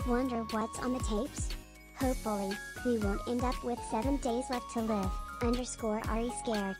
Wonder what's on the tapes? Hopefully, we won't end up with 7 days left to live, _Ari scared.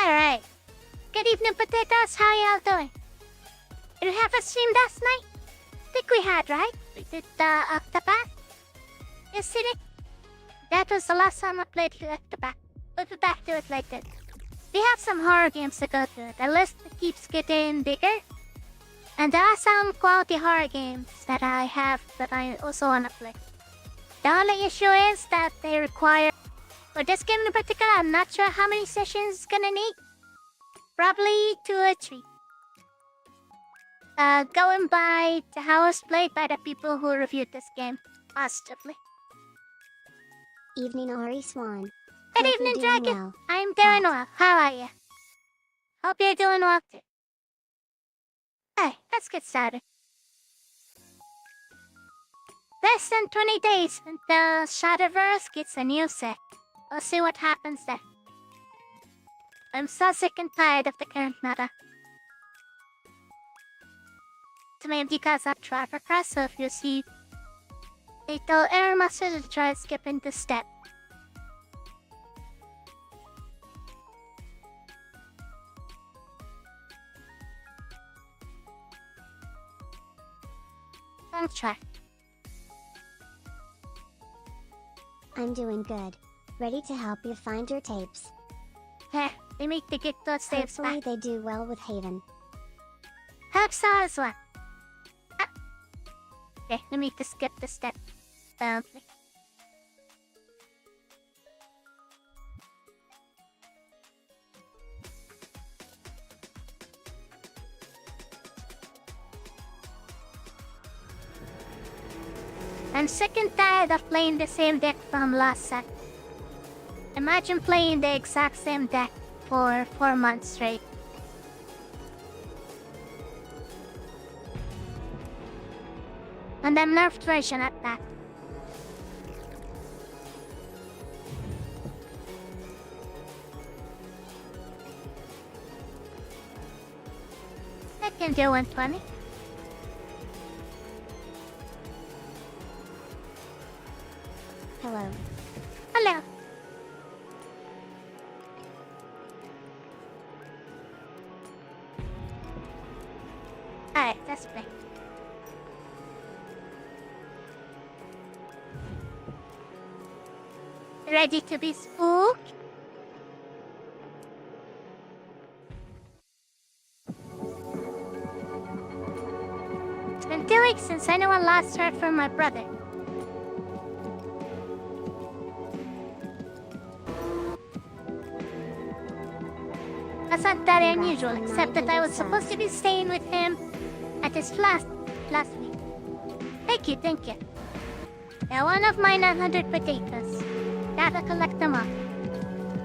Alright. Good evening, potatoes. How y'all doing? Did we have a stream last night? Think we had, right? We did Octopath yesterday. That was the last time I played Octopath. We'll be back to it later. We have some horror games to go through. The list keeps getting bigger. And there are some quality horror games that I also want to play. The only issue is that they require... For this game in particular, I'm not sure how many sessions it's gonna need. Probably 2 or 3. Going by how it was played by the people who reviewed this game, positively. Evening, Ari Swan. Good Hope evening, you're doing Dragon. well. I'm doing well. How are you? Hope you're doing well too. Hey, let's get started. Less than 20 days until Shadowverse gets a new set. We'll see what happens then. I'm so sick and tired of the current meta. It's maybe because of Tracker Cross, so if you see, they tell Air Master to try skipping this step. Don't try. I'm doing good. Ready to help you find your tapes. Heh, they make the get those saves Hopefully back. they do well with Haven. Hope so as well. Ah. Okay, let me just skip the step. Boundly. I'm sick and tired of playing the same deck from last set. Imagine playing the exact same deck for 4 months straight. And I'm nerfed version at that. I can do 120. Hello. Hello. Let's play. Ready to be spooked? It's been 2 weeks since anyone last heard from my brother. That's not that unusual, except that I was supposed to be staying with him at his last week. Thank you. They're one of my 900 potatoes. Gotta collect them all.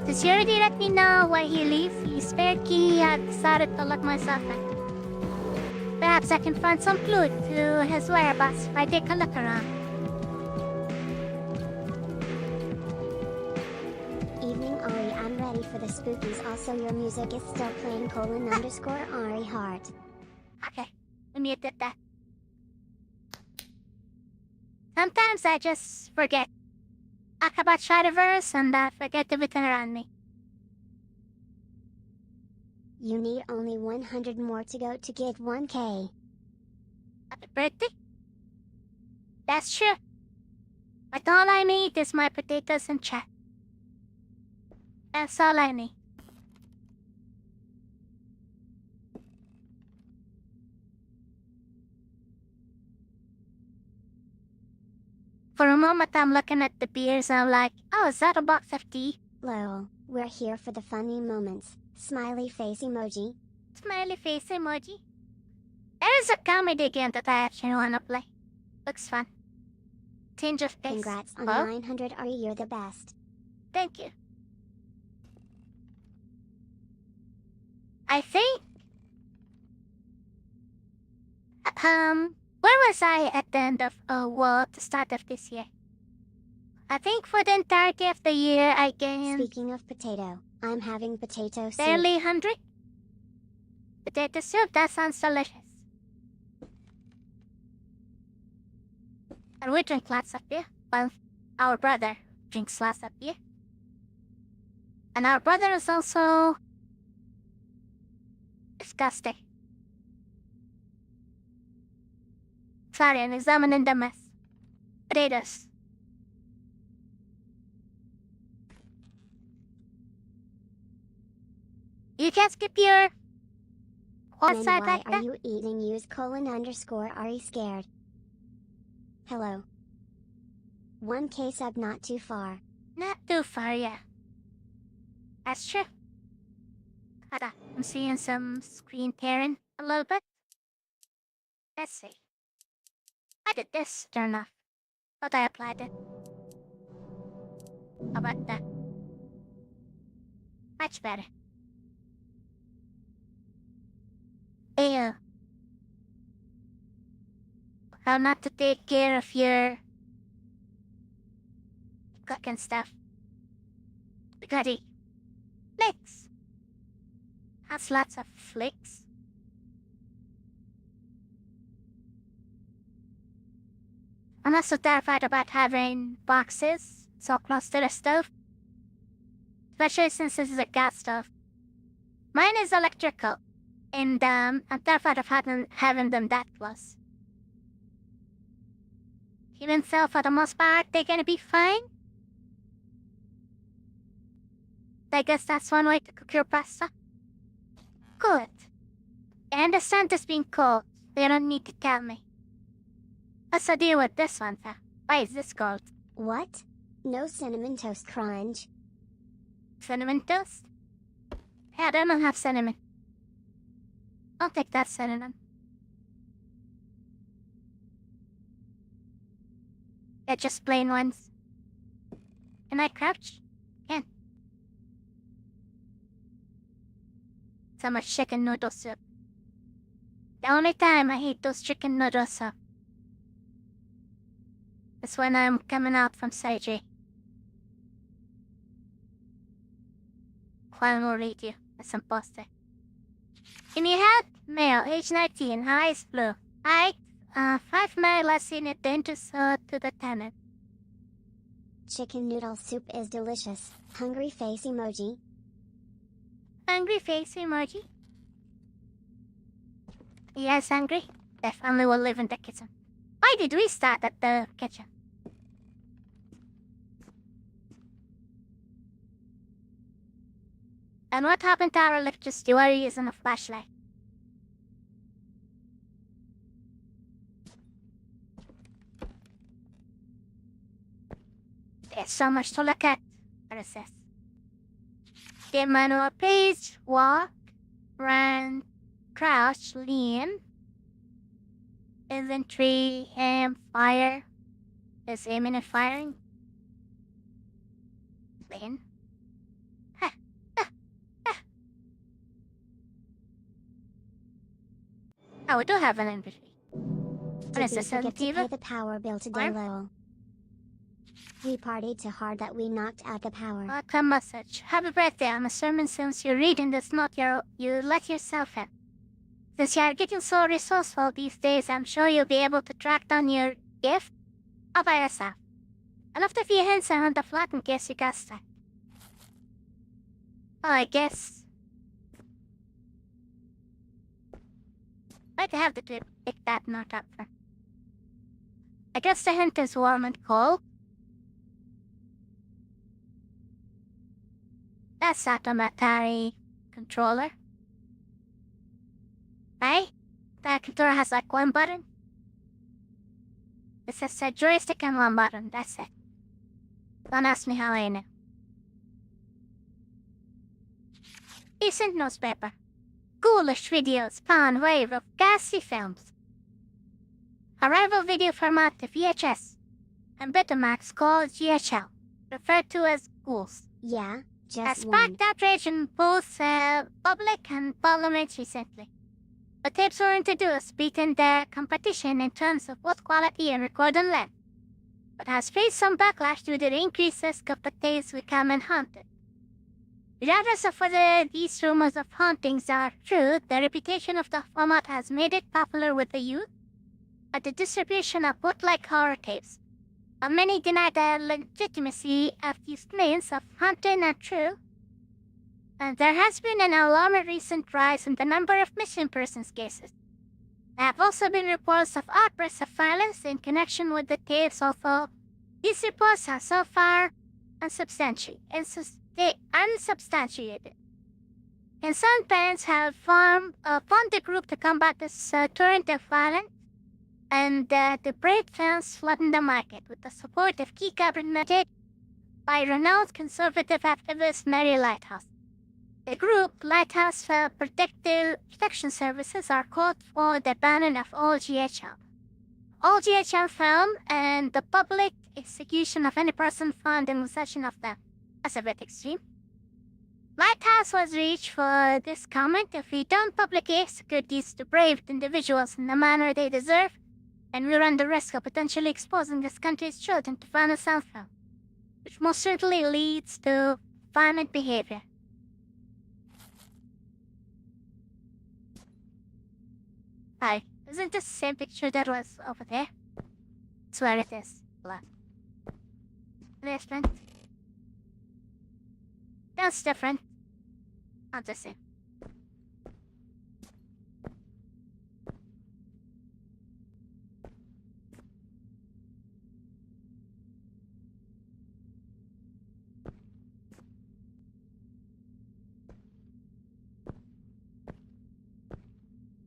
Since you already let me know why he leaves, he spared key, I decided to let myself in. Perhaps I can find some clue to his whereabouts if I take a look around. Evening Ari, I'm ready for the spookies. Also your music is still playing _Ari heart. Okay, let me edit that. Sometimes I just forget. Talk about Shadowverse and I forget everything around me. You need only 100 more to go to get 1K. Happy birthday? That's true. But all I need is my potatoes and chat. That's all I need. For a moment, I'm looking at the beers and I'm like, oh, is that a box of tea? Lol, we're here for the funny moments. Smiley face emoji. Smiley face emoji. There is a comedy game that I actually want to play. Looks fun. Change of pace. Congrats on Oh? 900 Ari, you're the best. Thank you. I think... where was I at the end of, the start of this year? I think for the entirety of the year I gained... Speaking of potato, I'm having potato soup. barely 100? Potato soup, that sounds delicious. And we drink lots of beer. Well, our brother drinks lots of beer. And our brother is also... disgusting. Sorry, I'm examining the mess. Potatoes. You can't skip your... what's Then that why like are that? you eating use _Ari scared? Hello. 1K sub not too far. Not too far, yeah. That's true. Hold on, I'm seeing some screen tearing a little bit. Let's see. How did this turn off? Thought I applied it. How about that? Much better. Ew. How not to take care of your... cooking stuff. Goody. Flicks. Has lots of flicks. I'm not so terrified about having boxes so close to the stove. Especially since this is a gas stove. Mine is electrical. And I'm terrified of having them that close. Even so, for the most part, they're gonna be fine. I guess that's one way to cook your pasta. Good. I understand this being cold, so you don't need to tell me. What's the deal with this one, sir? Why is this cold? What? No cinnamon toast crunch. Cinnamon toast? Yeah, I don't have cinnamon. I'll take that cinnamon. Yeah, just plain ones. Can I crouch? Can. So much chicken noodle soup. The only time I eat those chicken noodle soup is when I'm coming out from surgery. Juan will read you some poster. In your head, male, age 19, eyes blue. Height, 5 mile less in it dangerous to the tenant. Chicken noodle soup is delicious. Hungry face emoji. Hungry face emoji. Yes, hungry. Their family will live in the kitchen. Why did we start at the kitchen? And what happened to our electricity? Why are you using a flashlight? There's so much to look at. What is this? The manual page, walk, run, crouch, lean. Inventory, aim, fire. Is aiming and firing. Lean. Oh, we do have an inventory. What is this, Did we forget to Vtuber? pay the power bill today, Lowell? We partied so hard that we knocked out the power. Welcome message. Happy birthday. I'm assuming since you're reading this note, you let yourself in. Since you are getting so resourceful these days, I'm sure you'll be able to track down your gift all by yourself. I left a few hints around the flat in case you got stuck. Oh, I guess I'd have to pick that note up for. I guess the hint is warm and cold. That's not a Atari controller. Right? The controller has like one button. It says a joystick and one button, that's it. Don't ask me how I know. Decent newspaper. Ghoulish videos found wave of ghastly films. Arrival video format to VHS. And Betamax called GHL, referred to as ghouls. Yeah, Has just one. sparked outrage in both public and parliament recently. The tapes were introduced, beating their competition in terms of both quality and recording length, but has faced some backlash due to the increased risk of the tapes becoming haunted. Regardless of whether these rumors of hauntings are true, the reputation of the format has made it popular with the youth, and the distribution of bootleg horror tapes. While many deny the legitimacy of these claims of haunting are true, and there has been an alarming recent rise in the number of missing persons cases. There have also been reports of outbursts of violence in connection with the tapes, although these reports are so far unsubstantiated. Concerned parents have formed a group to combat this torrent of violence, and the brave films flooding the market with the support of key government aid by renowned conservative activist Mary Lighthouse. The group, Lighthouse Protection Services, are called for the banning of all GHL. All GHL film and the public execution of any person found in possession of them. That's a bit extreme. Lighthouse was reached for this comment: if we don't publicly execute these depraved individuals in the manner they deserve, and we run the risk of potentially exposing this country's children to violent self-harm, which most certainly leads to violent behavior. Hi, isn't this the same picture that was over there? I swear it is. Look. Different. That's different. Not the same.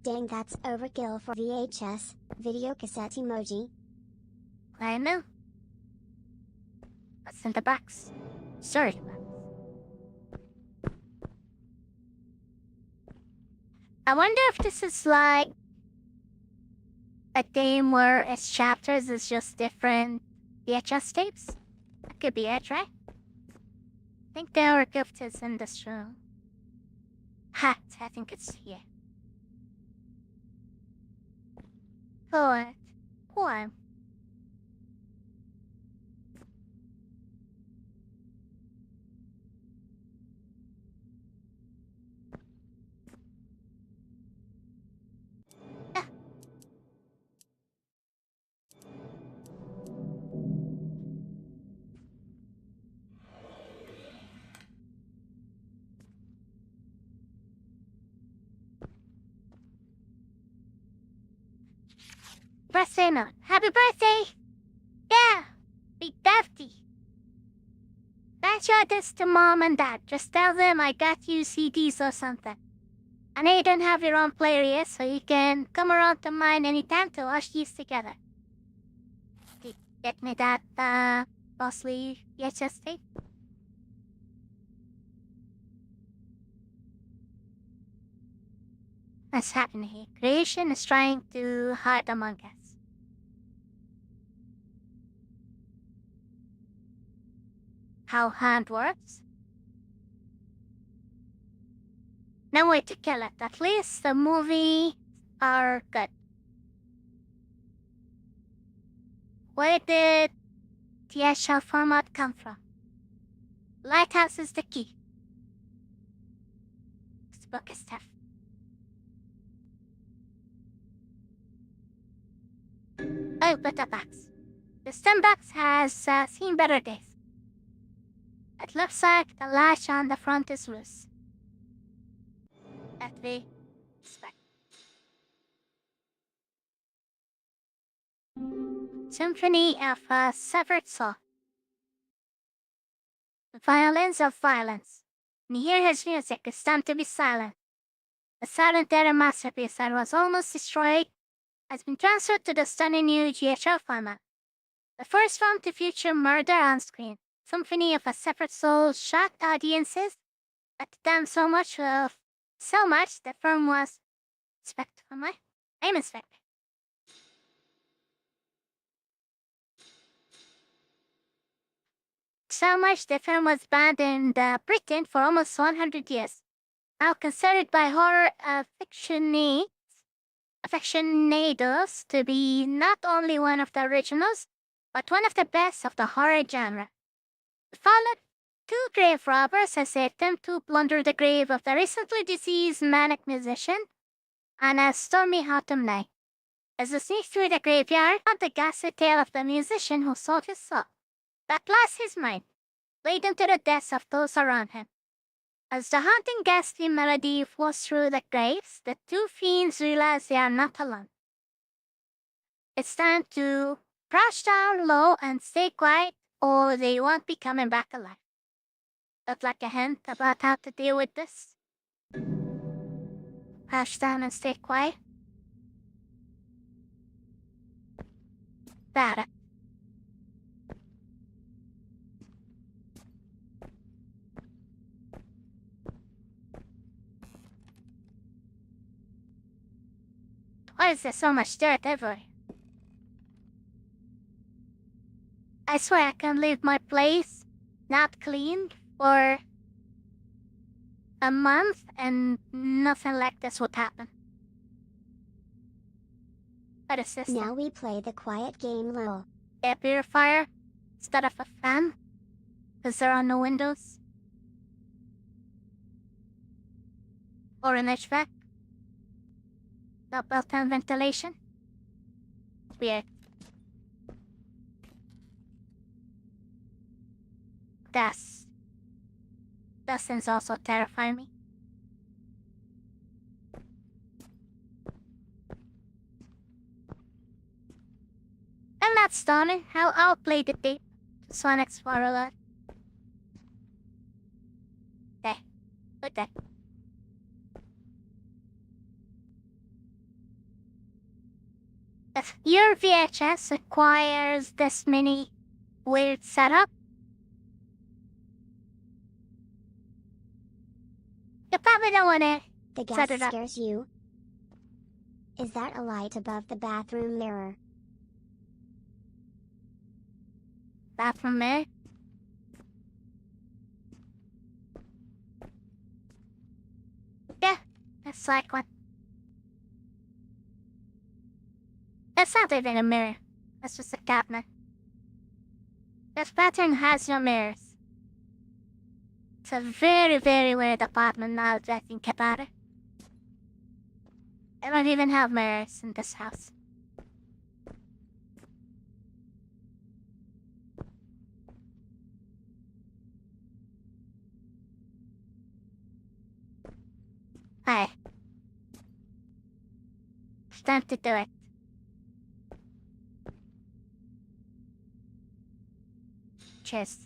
Dang, that's overkill for VHS, video cassette emoji. I know. What's in the box? Sorry. I wonder if this is like a game where its chapters is just different VHS tapes. That could be it, right? I think there are gifts in this room. Ha! I think it's here. What? Happy birthday! Yeah, be defty. Don't show this to mom and dad. Just tell them I got you CDs or something. I know you don't have your own player, so you can come around to mine anytime to watch these together. Get me that, Bosley VHS tape? What's happening here? Creation is trying to hide among us. How hand works? No way to kill it. At least the movie are good. Where did the actual format come from? Lighthouse is the key. This book is tough. Oh, but the box. The STEM box has seen better days. It looks like the latch on the front is loose. That we expect. Symphony of a Severed Soul. The violins of violence. When you hear his music, it's time to be silent. The silent era masterpiece that was almost destroyed has been transferred to the stunning new GHO format. The first film to feature murder on screen, Symphony of a Severed Soul shocked audiences at the time so much the film was Inspector. I'm Inspector. So much the film was banned in Britain for almost 100 years. Now considered by horror aficionados to be not only one of the originals, but one of the best of the horror genre. It followed two grave robbers as they attempt to plunder the grave of the recently deceased manic musician on a stormy autumn night. As they sneak through the graveyard, the ghastly tale of the musician who sold his soul, that lost his mind, laid him to the deaths of those around him. As the haunting ghastly melody flows through the graves, the two fiends realize they are not alone. It's time to crouch down low and stay quiet, or they won't be coming back alive. Look like a hint about how to deal with this. Crouch down and stay quiet. Got it. Why is there so much dirt everywhere? I swear I can't leave my place not cleaned for a month and nothing like this would happen. What is this? Now we play the quiet game lol. Air purifier instead of a fan? Because there are no windows? Or an HVAC? No built-in ventilation? Weird. Those things also terrify me. I'm not stunning. I'll play the tape. Just wanna explore a lot. There. Good there. If your VHS requires this mini weird setup, you probably don't want to The set gas it up. scares you. Is that a light above the bathroom mirror? Bathroom mirror. Yeah, that's like one. It's not even a mirror. It's just a cabinet. This pattern has no mirrors. It's a very, very weird apartment now that I think about it. I don't even have mirrors in this house. Hey. It's time to do it. chest.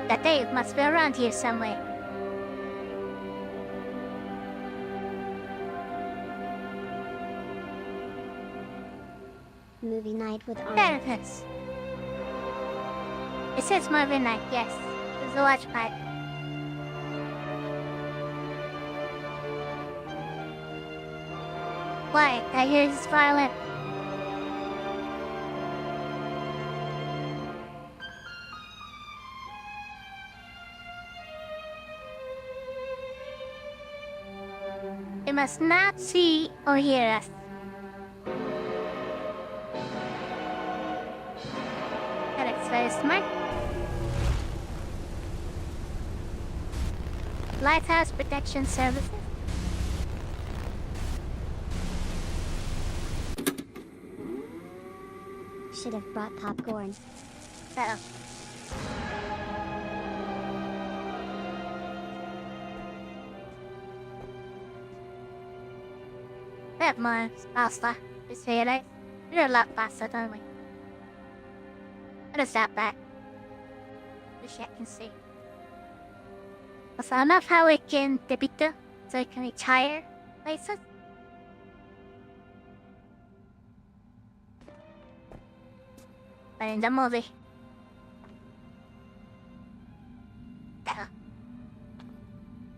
That Dave must be around here somewhere. Movie night with There Ari. it is. It says movie night, yes. There's a watch party. Quiet, I hear his violin. He must not see or hear us. That is very smart. Lighthouse Protection Services. Should have brought popcorn. Uh-oh. That mine's faster. You see it, eh? You're a lot faster, don't we? What is that back? Wish I can see. Was that enough how we can debit so we can reach higher places? But in the movie.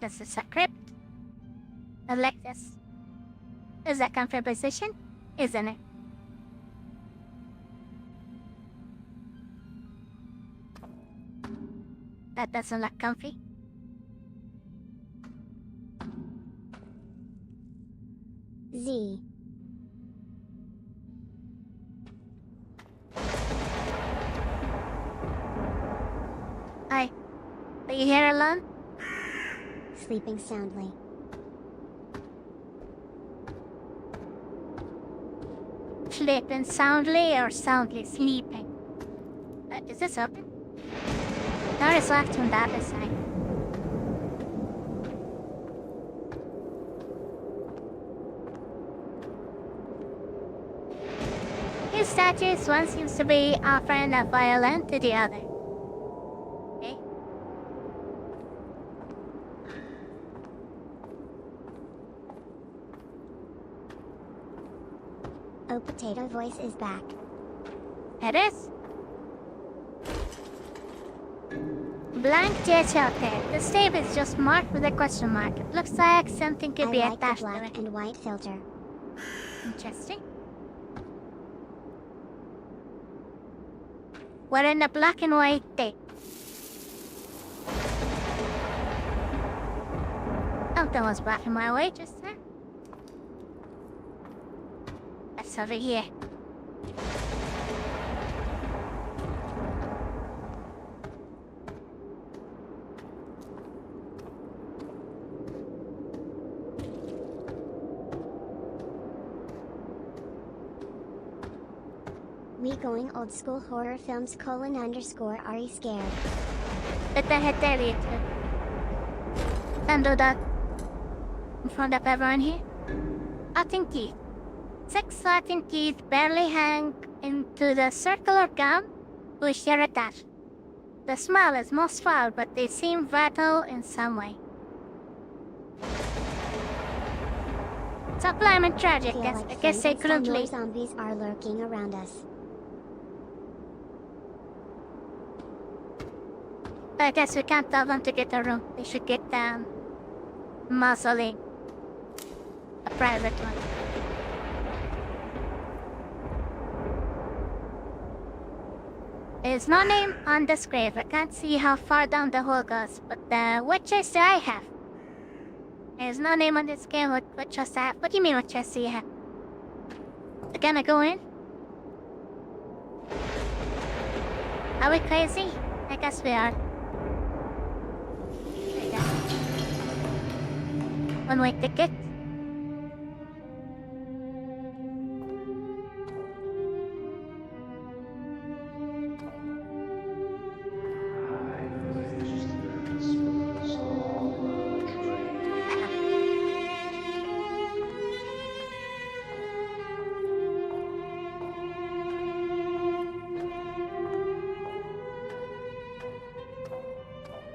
This is a crypt. I like this. Is that comfortable position? Isn't it? That doesn't look comfy. Z. Hi. Are you here alone? Sleeping soundly. Sleeping soundly or soundly sleeping? Is this open? Door is locked on the other side. His statues, one seems to be offering a violin to the other. Okay. Oh, potato voice is back. It is. Blank ditch out there. The stave is just marked with a question mark. It looks like something could be I like the attached to black it. and white filter. Interesting. We're in a black and white day. Something was blocking my way just there. That's over here. We going old school horror films _Ari scared. Let the head there you too. Don't do that. In front of everyone here. Cutting teeth. 6 cutting teeth barely hang into the circular gum which they're attached. The smell is most foul, but they seem vital in some way. Sublime and tragic, Feel I like guess they couldn't more leave. zombies are lurking around us. I guess we can't tell them to get a room. They should get mausoleum. A private one. There's no name on this grave. I can't see how far down the hole goes, but what chest do I have? There's no name on this game. What chest I have? What do you mean what chest do you have? We're gonna go in? Are we crazy? I guess we are. One-way ticket.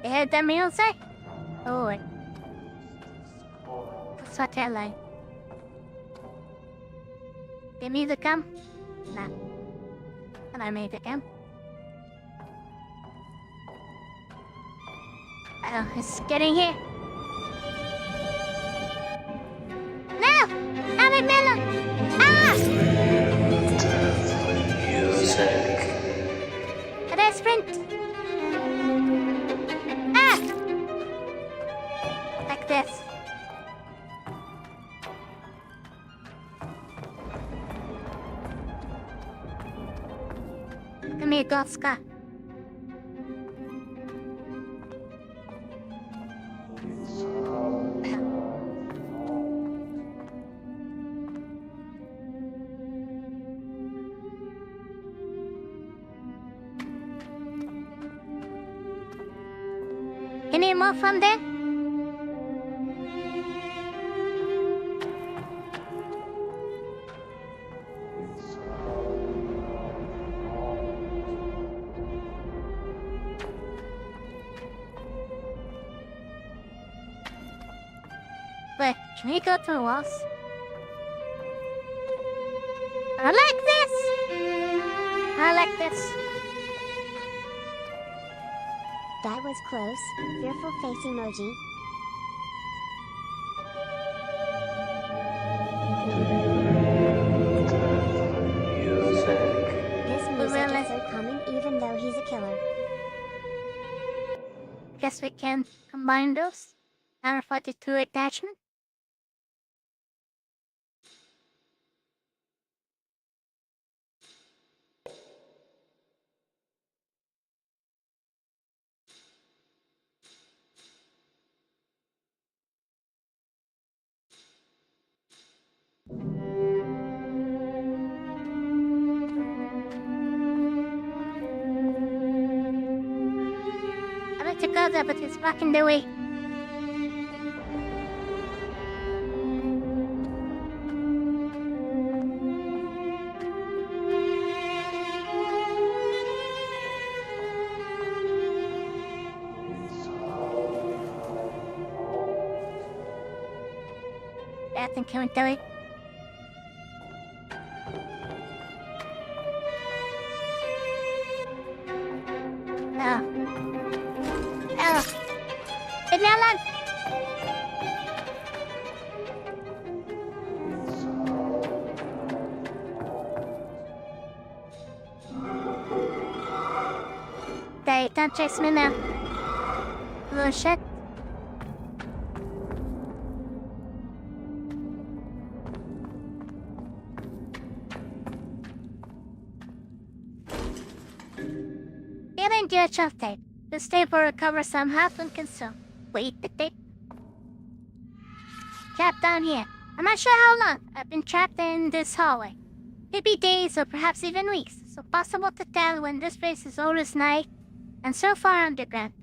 You heard the music? Oh, wait. What's that like? The music come? Nah. And I made it come. Oh, it's getting here. No! I'm in Miller! Ah! Music. Did I sprint? Ah! Like this. Come here, Goska. Any more from there? Wait, can we go through walls? I like this! I like this. That was close. Fearful face emoji. Music. This music Really? is so common even though he's a killer. Guess we can combine those. Power 42 attachment. I like to go there, but it's blocking the way. I think can we do it? Oh. Oh. Inalan! Don't chase me now. Little shit. Get into a shelf tape. This tape will recover some half and consume. Wait, the tape. Trapped down here. I'm not sure how long I've been trapped in this hallway. Maybe days or perhaps even weeks. So possible to tell when this place is old as night and so far underground.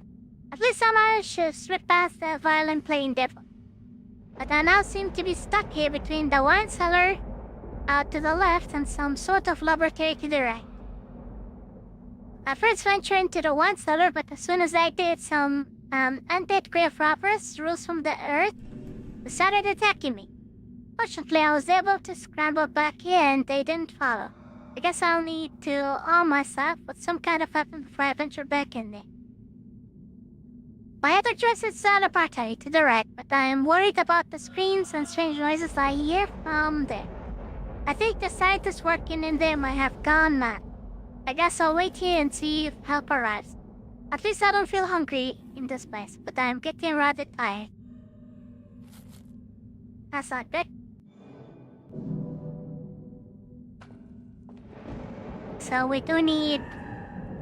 At least I managed to slip past the violin playing devil. But I now seem to be stuck here between the wine cellar out to the left and some sort of laboratory to the right. I first ventured into the wine cellar, but as soon as I did, some undead grave robbers rose from the earth and started attacking me. Fortunately, I was able to scramble back here and they didn't follow. I guess I'll need to arm myself with some kind of weapon before I venture back in there. My other choice is the laboratory to the right, but I am worried about the screams and strange noises I hear from there. I think the scientists working in there might have gone mad. I guess I'll wait here and see if help arrives. At least I don't feel hungry in this place, but I am getting rather tired. That's not good. So we do need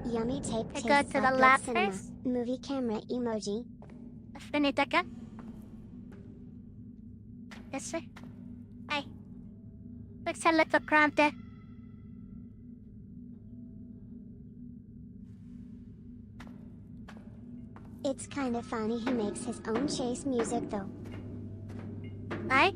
Yummy tape to tastes go to the like good lab cinema. first. Movie camera emoji. a finitaka. Yes, sir. Ay. Nagsalat ka krante. It's kinda funny he makes his own chase music though. Ay.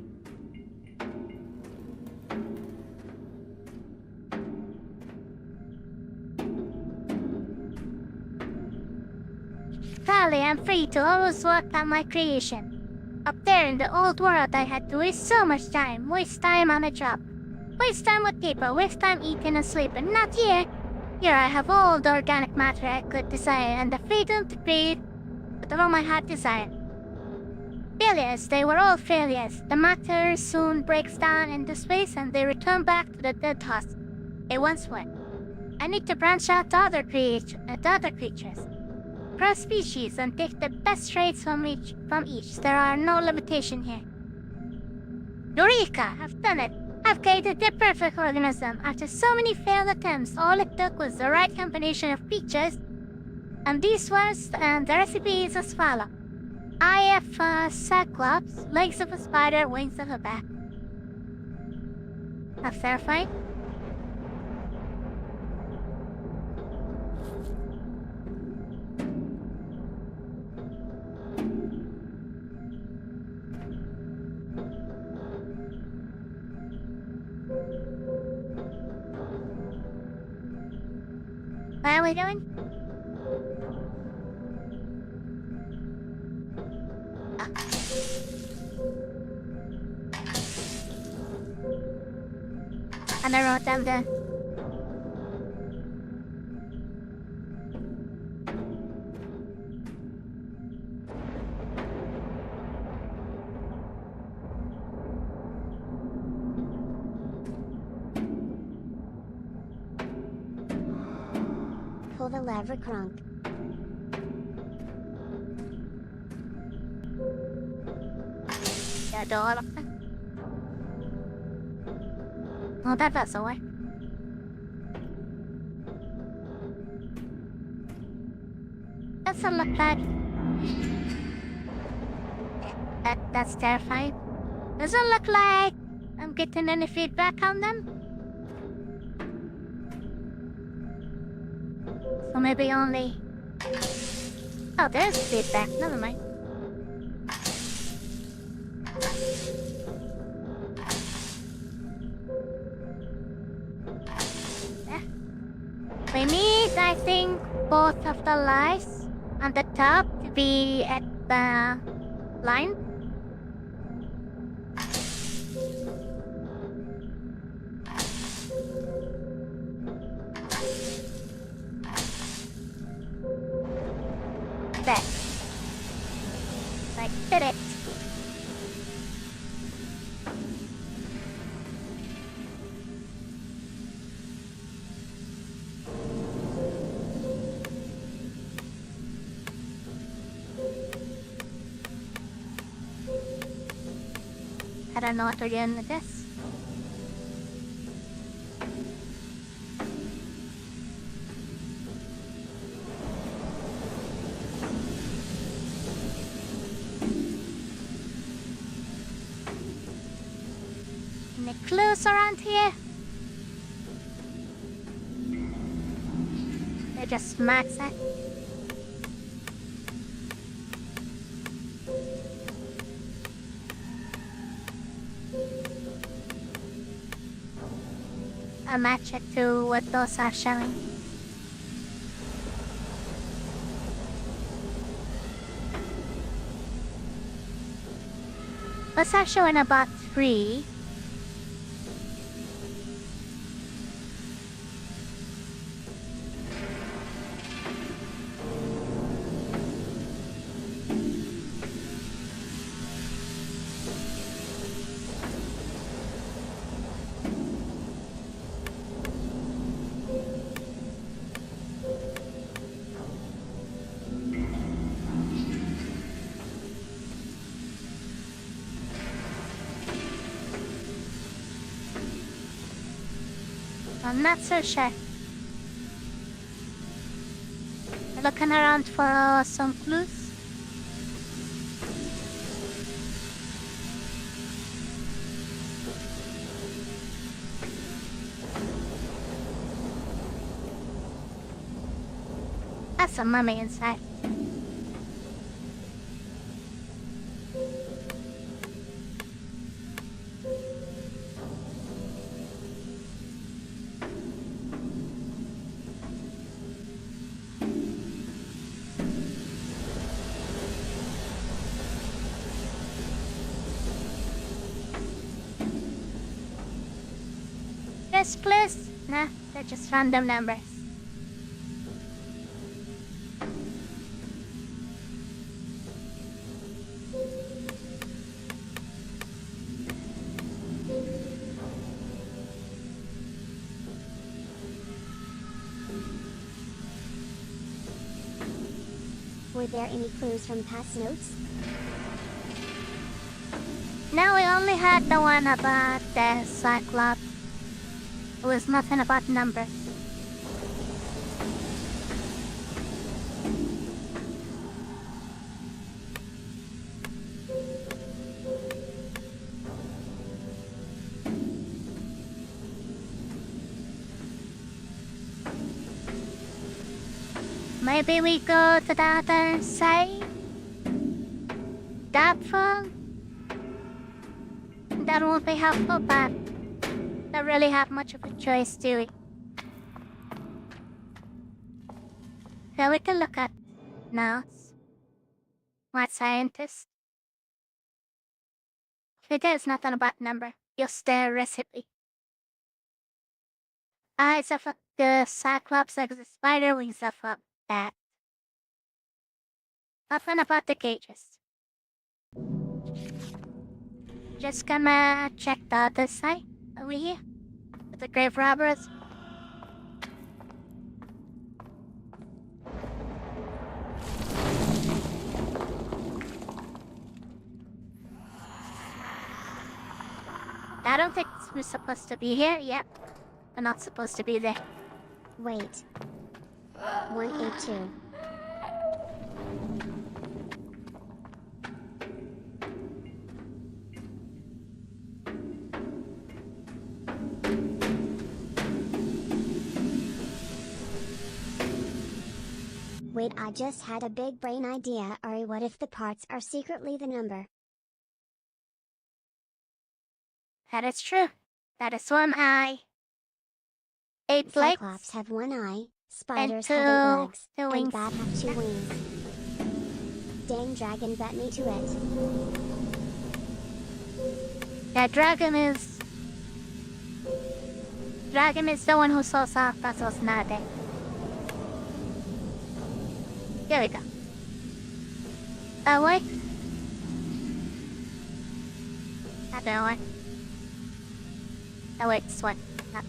Finally, I'm free to always work on my creation. Up there in the old world, I had to waste so much time. Waste time on a job. Waste time with people. Waste time eating and sleeping. Not here. Here I have all the organic matter I could desire and the freedom to create whatever my heart desired. Failures, they were all failures. The matter soon breaks down into space and they return back to the dead husk it once were. I need to branch out to other creatures. Cross species and take the best traits from each. There are no limitation here. Eureka! I've done it! I've created the perfect organism. After so many failed attempts, all it took was the right combination of features. And these words and the recipe is as follows. I have cyclops, legs of a spider, wings of a bat. That's terrifying. What are we doing? And I wrote down the... Pull the lever, Crunk. Yeah, door. Oh, that vessel way. Doesn't look like... That's terrifying. Doesn't look like I'm getting any feedback on them. So maybe only... Oh, there's feedback. Never mind. We need, I think, both of the lights on the top to be at the line. There. I did it. I don't know what we're doing with this. Any clues around here? They just max it. I'll match it to what those are showing. Those are showing about 3. I'm not so sure. Looking around for some clues. That's a mummy inside. numerous clues? Nah, they're just random numbers. Were there any clues from past notes? No, we only had the one about the Cyclops. It was nothing about numbers. Maybe we go to the other side? That far? That won't be helpful, but don't really have much of a choice, do we? So we can look at notes. What scientist? If it is nothing about number, just the recipe. Eyes of the Cyclops like the spider wings of a bat. Nothing about the cages. Just gonna check the other side over here with the grave robbers. I don't think we're supposed to be here. Yep, we're not supposed to be there. Wait. 182. Wait, I just had a big brain idea, Ari. What if the parts are secretly the number? That is true. That is one eye. 8 legs. Cyclops have one eye, spiders and have 8 legs, two and wings. bat have 2 wings. Dang dragon bet me to it. That dragon is the one who solves our puzzles nowadays. Here we go. That way? Not that way. Oh wait, this one. Up.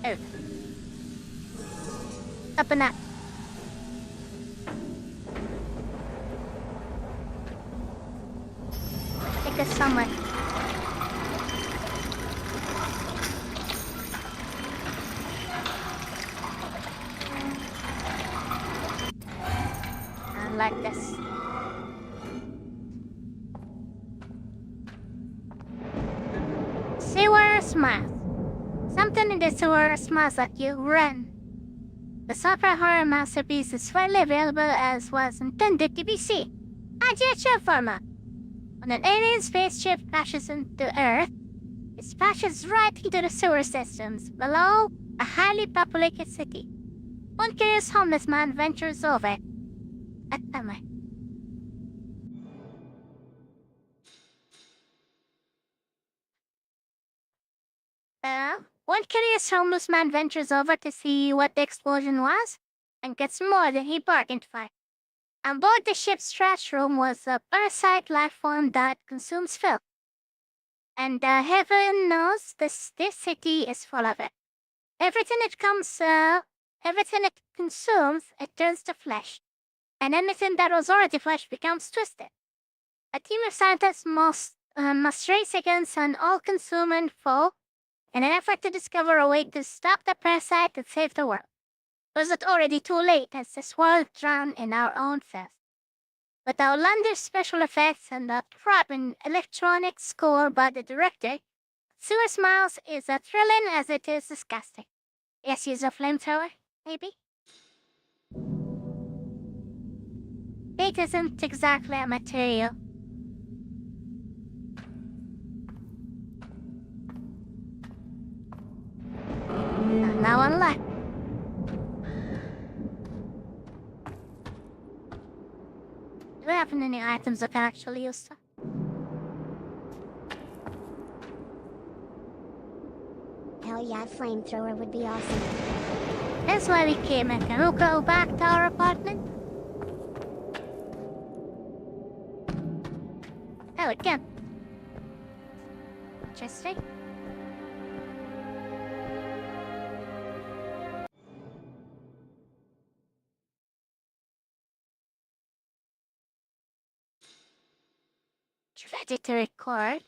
Oh. Up and up. Take us somewhere. Like this. Sewer smiles. Something in the sewer smiles at you. Run. The super horror masterpiece is widely available as was intended to be seen. Adjective format. When an alien spaceship crashes into Earth, it splashes right into the sewer systems below a highly populated city. One curious homeless man ventures over at summer. One curious homeless man ventures over to see what the explosion was and gets more than he bargained for. On board the ship's trash room was a parasite life form that consumes filth. And heaven knows this city is full of it. Everything it consumes, it turns to flesh. And anything that was already flesh becomes twisted. A team of scientists must race against an all-consuming foe in an effort to discover a way to stop the parasite and save the world. Was it already too late as this world drowned in our own filth? With outlandish special effects and a throbbing electronic score by the director, Sewer Smiles is as thrilling as it is disgusting. Yes, use a flamethrower, maybe? It isn't exactly a material. Now one left. Do we have any items that can actually use stuff? hell yeah, flamethrower would be awesome. That's why we came in. Can we go back to our apartment? Oh, we can. Interesting. Ready to record?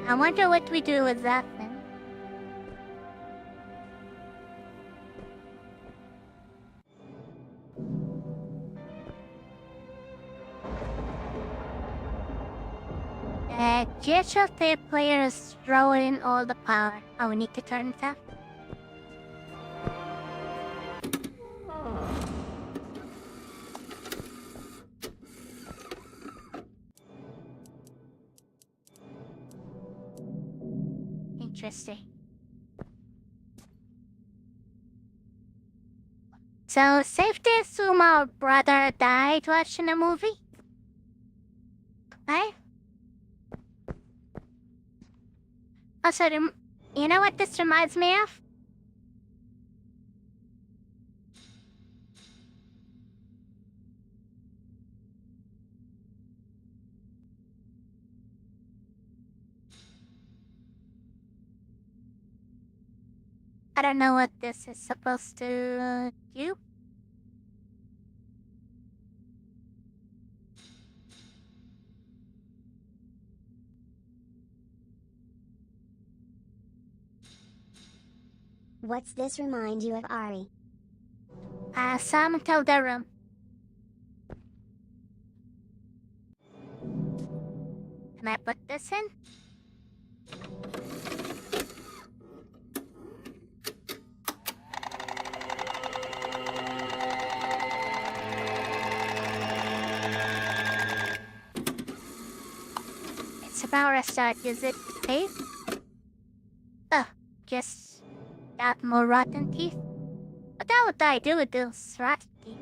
I wonder what we do with that then. GHL tape player is drawing all the power. Oh, we need to turn it off. Interesting. So, safe to assume our brother died watching a movie? Right? Also, you know what this reminds me of? I don't know what this is supposed to do. What's this remind you of, Ari? Some tell the room. Can I put this in? It's about restart. Is it safe? Oh, just got more rotten teeth. What the hell would I do with those rotten teeth?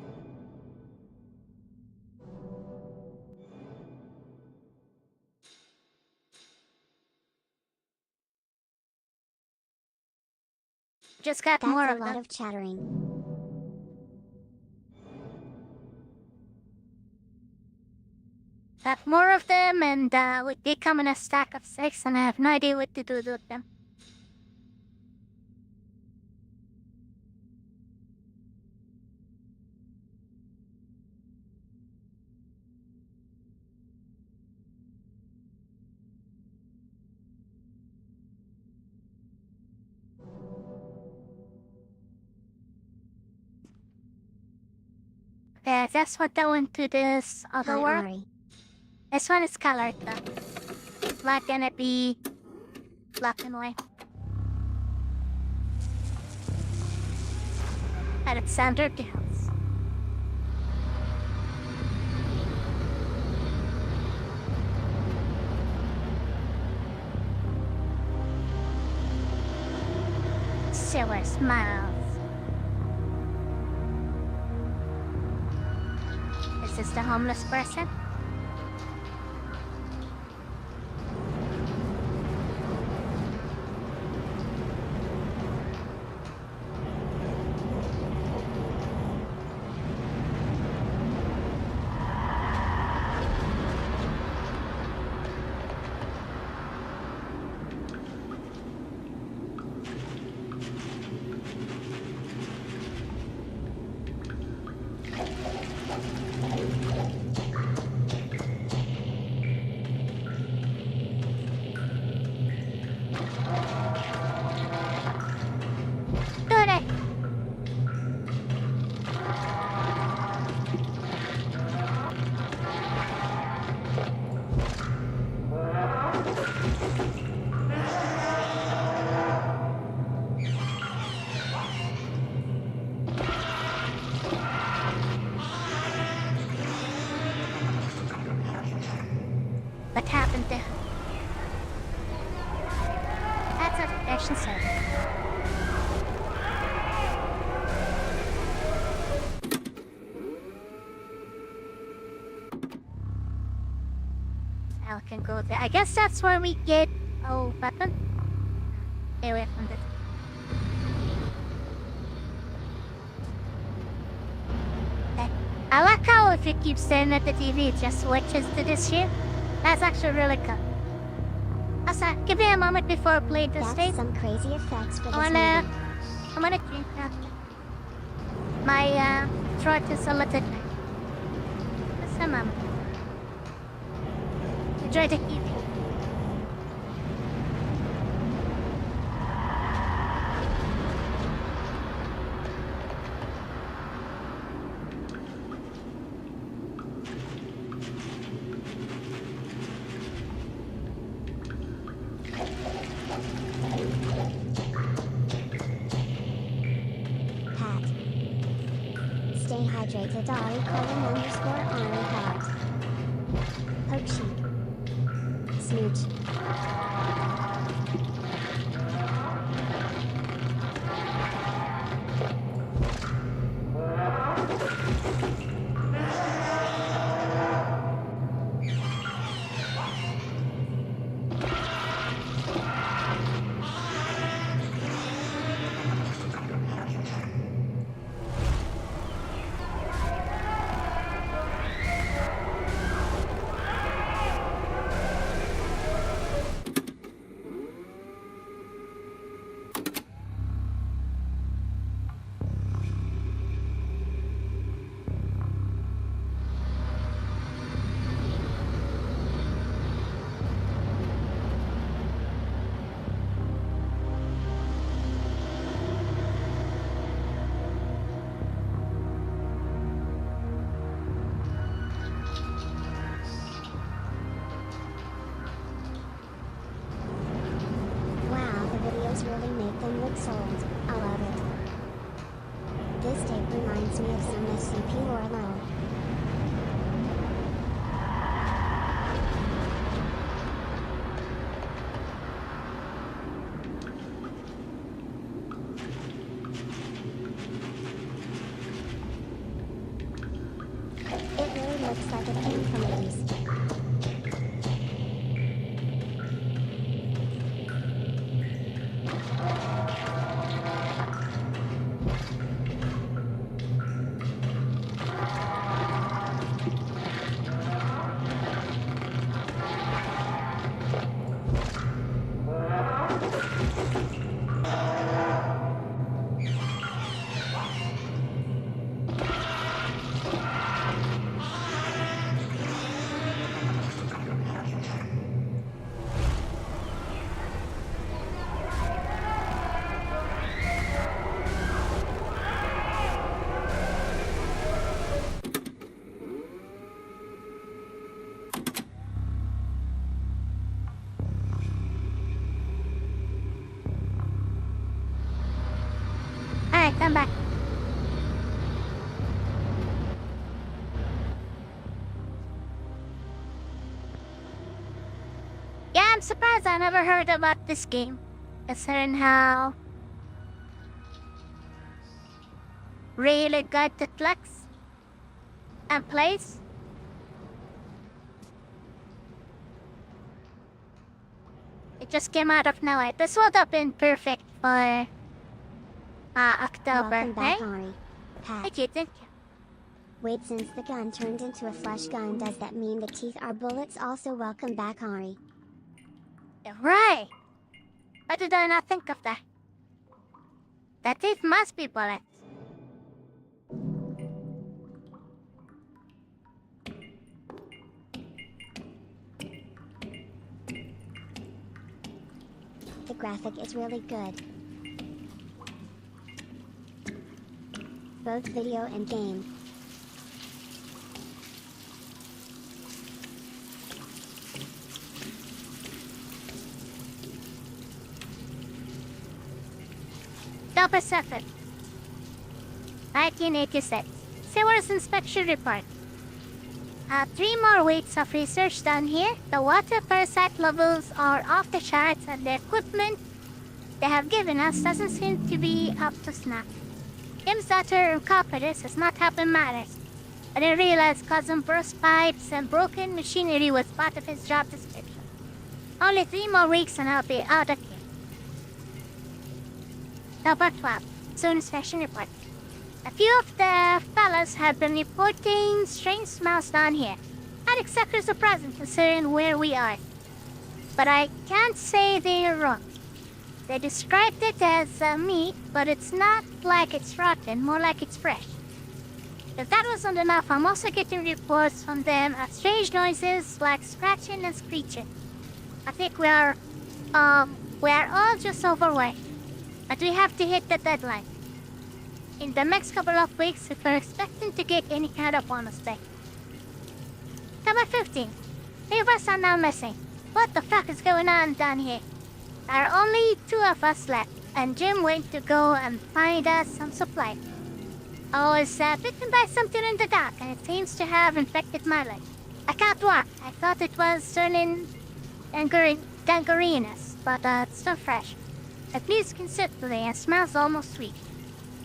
Just got That's more a of lot them. of chattering. Got more of them, and they come in a stack of 6, and I have no idea what to do with them. Yeah, that's what I went to this other Hi, world. Ari. This one is colored though. It's not gonna be black and white. And it's under the house. Silver smiles. Is this the homeless person? What happened there? That's a action set. I can go there. I guess that's where we get... Oh, button? Stay away from this. Okay. I like how if you keep staring at the TV, it just switches to this here. That's actually really cool. Also, give me a moment before I play this That's tape. some crazy effects for this movie. I'm gonna drink that. My throat is a little... Just a moment. Enjoy the evening. Pat. Stay hydrated. Ari_Ari Pat. Poke sheep. Smooch. Really make them look sold. I love it. This tape reminds me of some SCP lore low. It really looks like it came from Maids. Alright, I'm back. Yeah, I'm surprised I never heard about this game. Considering how... really good it looks and plays. It just came out of nowhere. This would have been perfect for October, Welcome back, hey? Ari. Pat. Thank you, thank you. Wait, since the gun turned into a flash gun, does that mean the teeth are bullets? Also, welcome back, Ari. Yeah, right. Why did I not think of that? That teeth must be bullets. The graphic is really good. Both video and game. October 7th, 1986. Sewers inspection report. 3 more weeks of research done here. The water parasite levels are off the charts and the equipment they have given us doesn't seem to be up to snuff. Kim's daughter Incorporated has not helping matters. I didn't realize causing burst pipes and broken machinery was part of his job description. Only 3 more weeks and I'll be out of here. Number 12. Soon inspection report. A few of the fellas have been reporting strange smells down here. Not exactly surprising considering where we are. But I can't say they're wrong. They described it as meat, but it's not like it's rotten, more like it's fresh. If that wasn't enough, I'm also getting reports from them of strange noises like scratching and screeching. I think we are all just overweight. But we have to hit the deadline. In the next couple of weeks, if we're expecting to get any kind of bonus pay. Number 15. 3 of us are now missing. What the fuck is going on down here? There are only 2 of us left, and Jim went to go and find us some supply. I was bitten by something in the dark, and it seems to have infected my leg. I can't walk. I thought it was turning gangrenous, but it's still fresh. It bleeds considerably and smells almost sweet.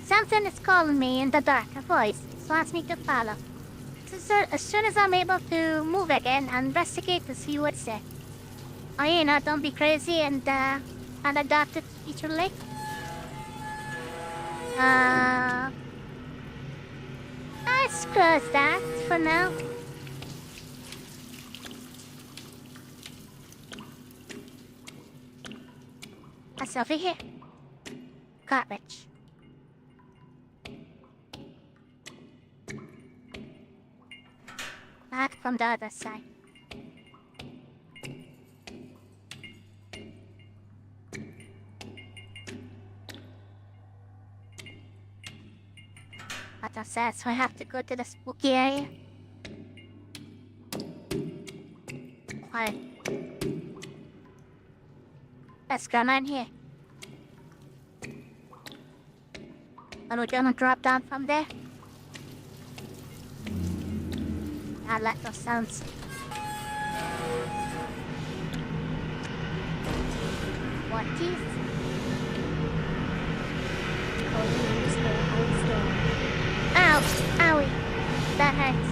Something is calling me in the dark, a voice. It wants me to follow. So as soon as I'm able to move again, I'll investigate to see what's there. Oh, you know, don't be crazy and adopt it futurely. Let's close that for now. What's over here? Garbage. Back from the other side. What else says? So I have to go to the spooky area? Quiet. Let's go in here. And we're gonna drop down from there. I'll let those sounds. What teeth? Ow! Owie! That hurts.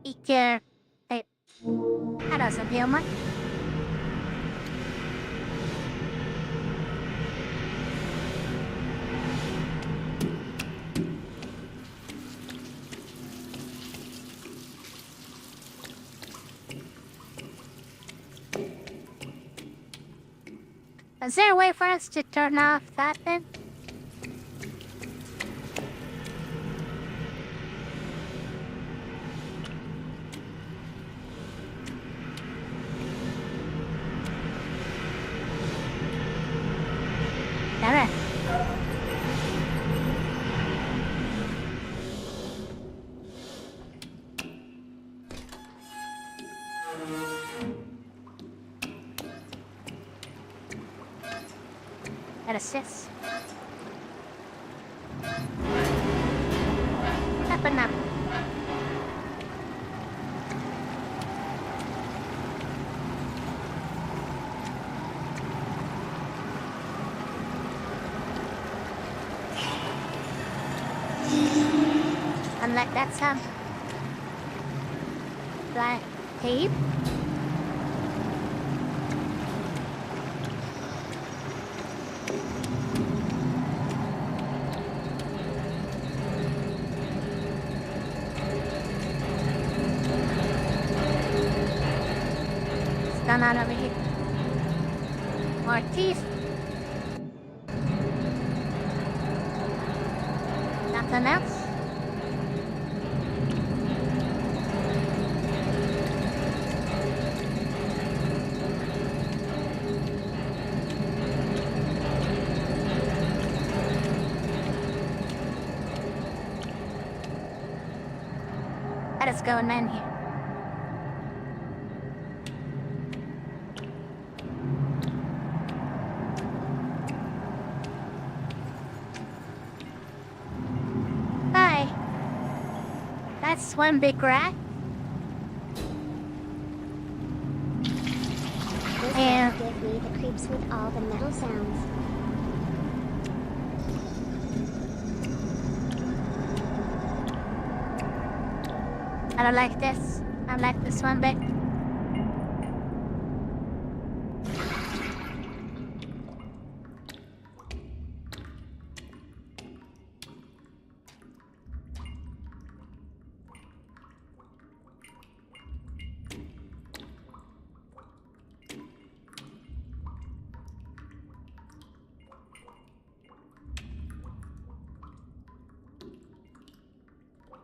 Eat your... Wait. That doesn't feel much. Is there a way for us to turn off that then? There. That assists. Up and up. Unlike that sound. Black tape. Gone on over here. More teeth. Nothing else? Let us go and man here. That's one big rat. This And give me the creeps with all the metal sounds. I don't like this. I like this one bit.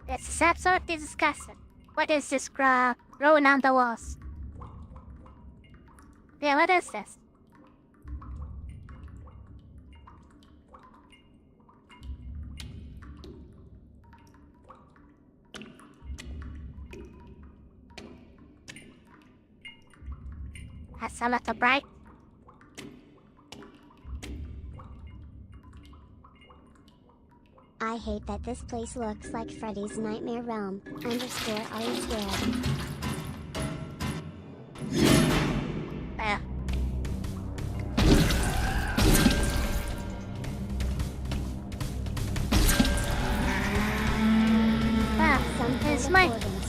This is absolutely disgusting. What is this crap growing on the walls? Yeah, what is this? Has a lot of bright. I hate that this place looks like Freddy's Nightmare Realm, underscore are you scared? There. Wow, Some it's kind my... of organs.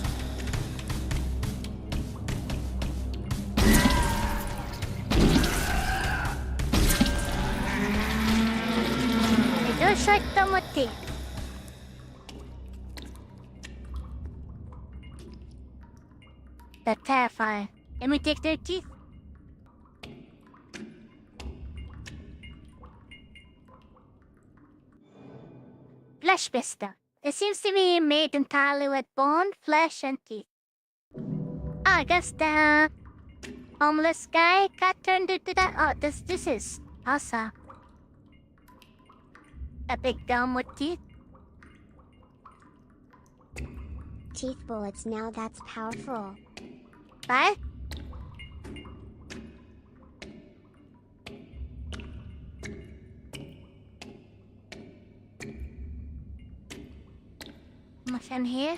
It looks like tomato. They're terrifying. Let me take their teeth. Flesh pista. It seems to be made entirely with bone, flesh, and teeth. I guess the homeless guy got turned into that. Oh, this is awesome. A big dome with teeth. Teeth bullets, now that's powerful. Right? What's in here?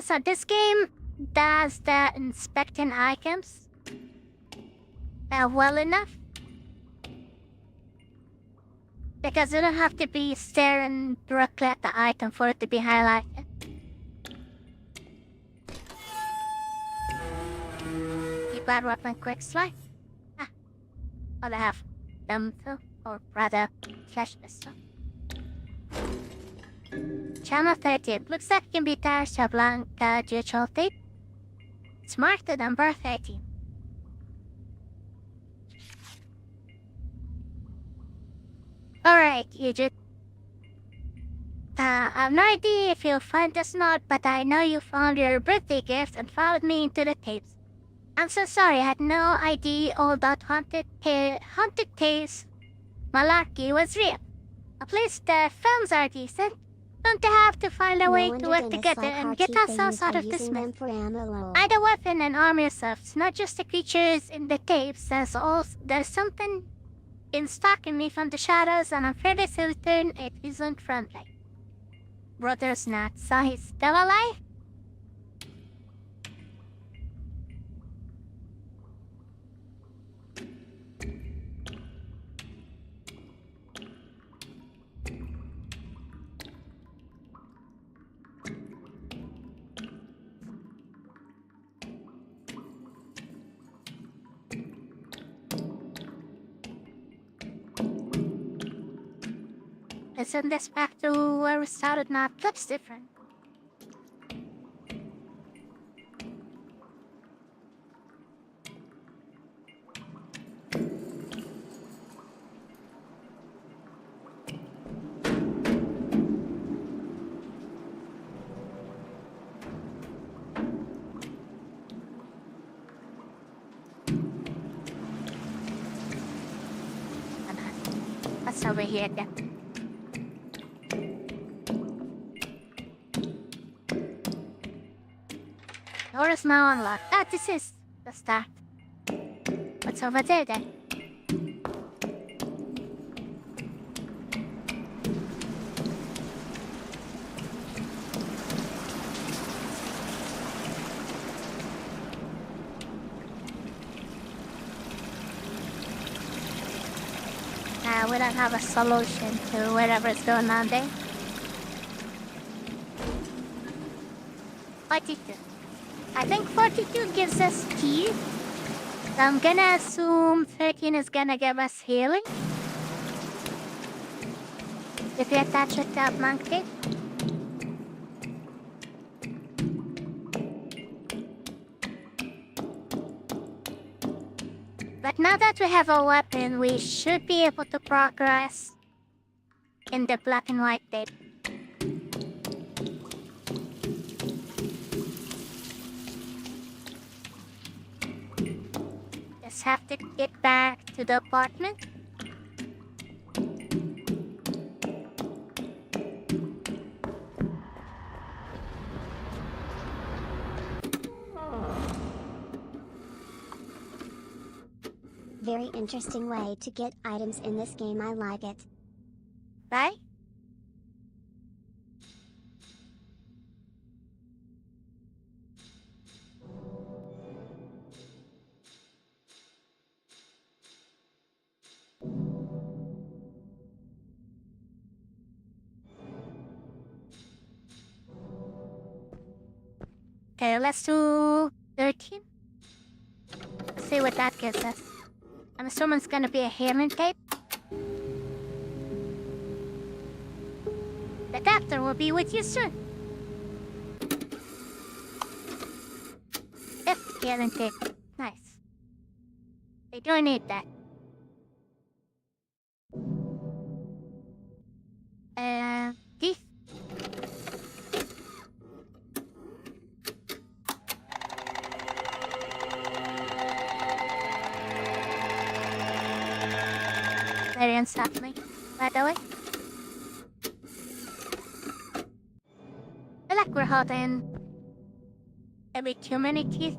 So this game does the inspecting items well enough. Because you don't have to be staring directly at the item for it to be highlighted. Bad weapon quick slide. Ah. Well, I have them too, or rather, flash pistol. Channel 13. Looks like it can be attached to blank digital tape. It's marked at number 13. Alright, Egypt. I have no idea if you'll find this note, but I know you found your birthday gift and followed me into the tapes. I'm so sorry, I had no idea all that haunted tales malarkey was real. At least the films are decent. Don't they have to find a way to work together and get ourselves out of this mess? Either weapon and arm yourselves, not just the creatures in the tapes. There's something in stalking me from the shadows, and I'm fairly certain it isn't friendly. Brother's not, so he's still alive? Isn't this back to where we started now? Looks different. What's over here then? Door is now unlocked. Ah, this is the start. What's over there then? We don't have a solution to whatever's going on there. 42. I think 42 gives us key. So I'm gonna assume 13 is gonna give us healing. If you attach it to a monkey. But now that we have a weapon, we should be able to progress in the black and white tape. Just have to get back to the apartment. Very interesting way to get items in this game, I like it. Right? Okay, let's do 13. See what that gives us. I'm assuming it's gonna be a healing tape. The doctor will be with you soon. Yep, healing tape. Nice. They do need that. Teeth. Very unsettling, by the way. I feel like we're holding a bit too many teeth.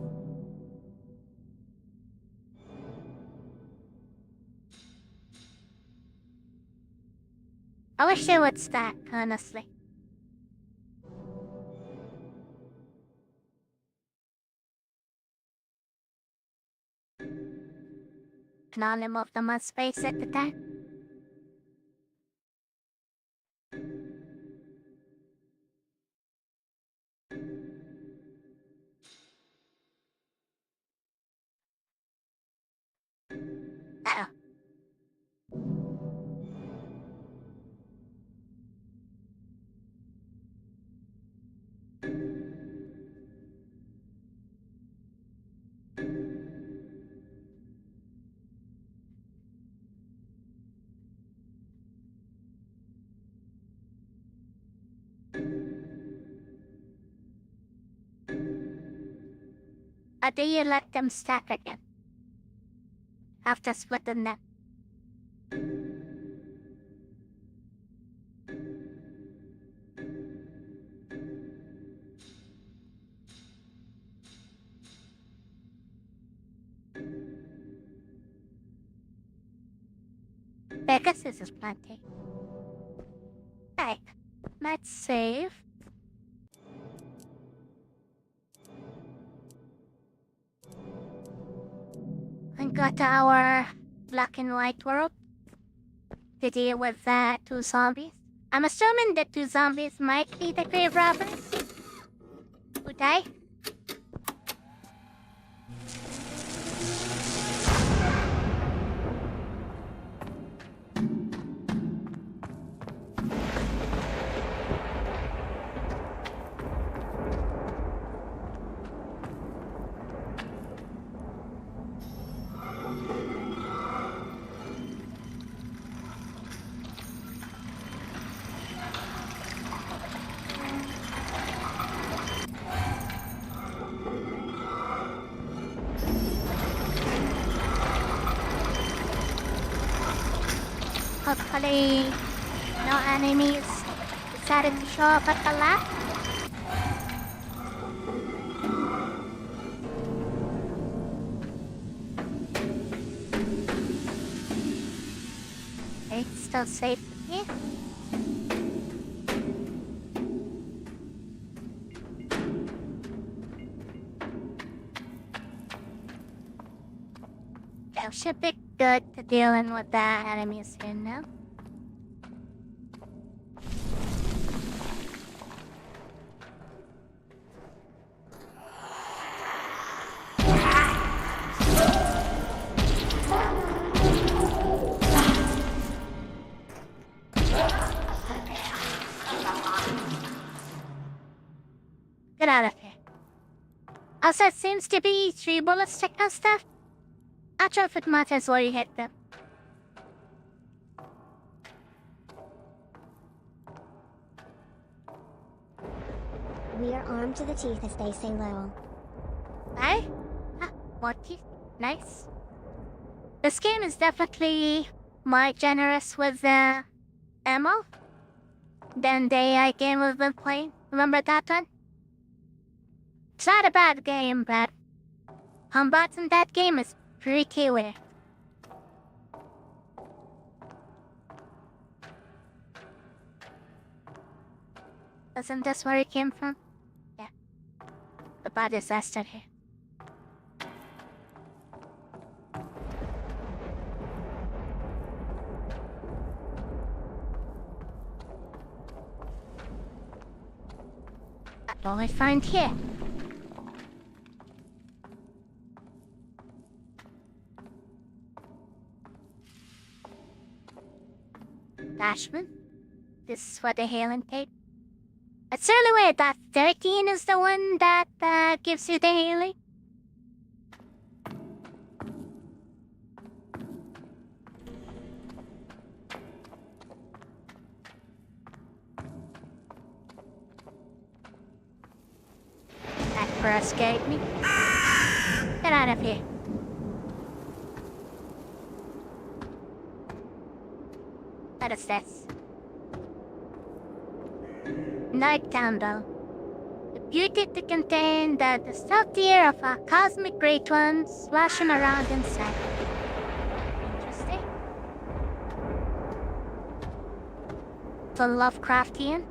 I wish they would stack, honestly. Can only move them one space at a time. Uh-oh. Or do you let them stack again? After splitting them. Pegasus is plenty. Right, let's save. And go to our black and white world to deal with the 2 zombies. I'm assuming the 2 zombies might be the grave robbers who die. Hopefully, no enemies decided to show up at the lab. Okay, it's still safe here. That should be good to dealing with the enemies here now. Get out of here. Also, it seems to be 3 ballistic and stuff. Not sure if it matters where you hit them. We are armed to the teeth, as they say, Lowell. Hey? Ah, more teeth. Nice. This game is definitely more generous with the ammo than the AI game we've been playing. Remember that one? It's not a bad game, but combat in that game is pretty weird. Isn't this where it came from? Yeah. A bad disaster here. That's all I find here. Dashman? This is for the healing tape. It's really weird that 13 is the one that gives you the healing. That first scared me. Get out of here. What is this? Night candle. Reputed to contain the stealth air of a cosmic great one splashing around inside. Interesting. So Lovecraftian.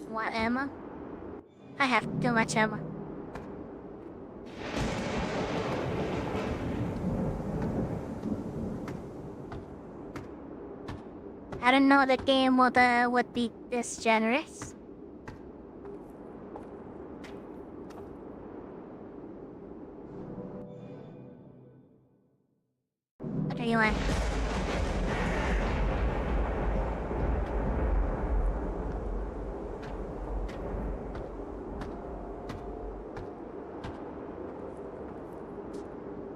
What ammo? I have too much ammo. I didn't know the game would be this generous. What do you want?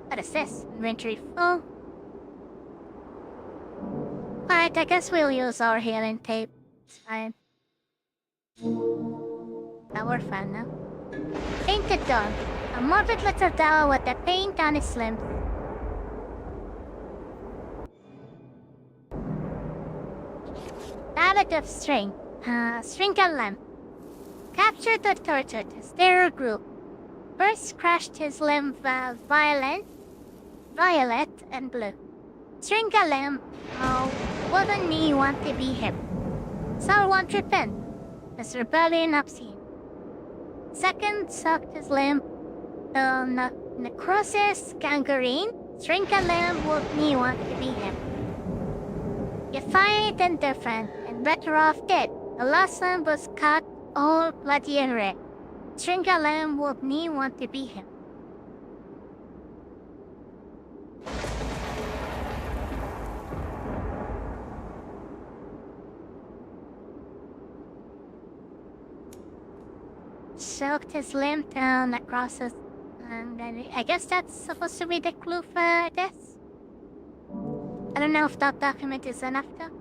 What is this? Inventory full? Alright, I guess we'll use our healing tape. It's fine. Now we're fine now. Painted dog. A morbid little dog with the paint on his limbs. Ballad of String. String and Lamb. Captured the tortured his terror group. First crashed his limb violet and blue. String and Lamb, wouldn't me want to be him. Saul won't repent. His rebellion obscene. Second sucked his limb. Necrosis gangrene. String and Lamb would me want to be him. You fight and different, and better off dead. The last limb was cut all bloody and red. String and Lamb would me want to be him. Soaked his limb down across his... And I guess that's supposed to be the clue for this. I don't know if that document is enough though.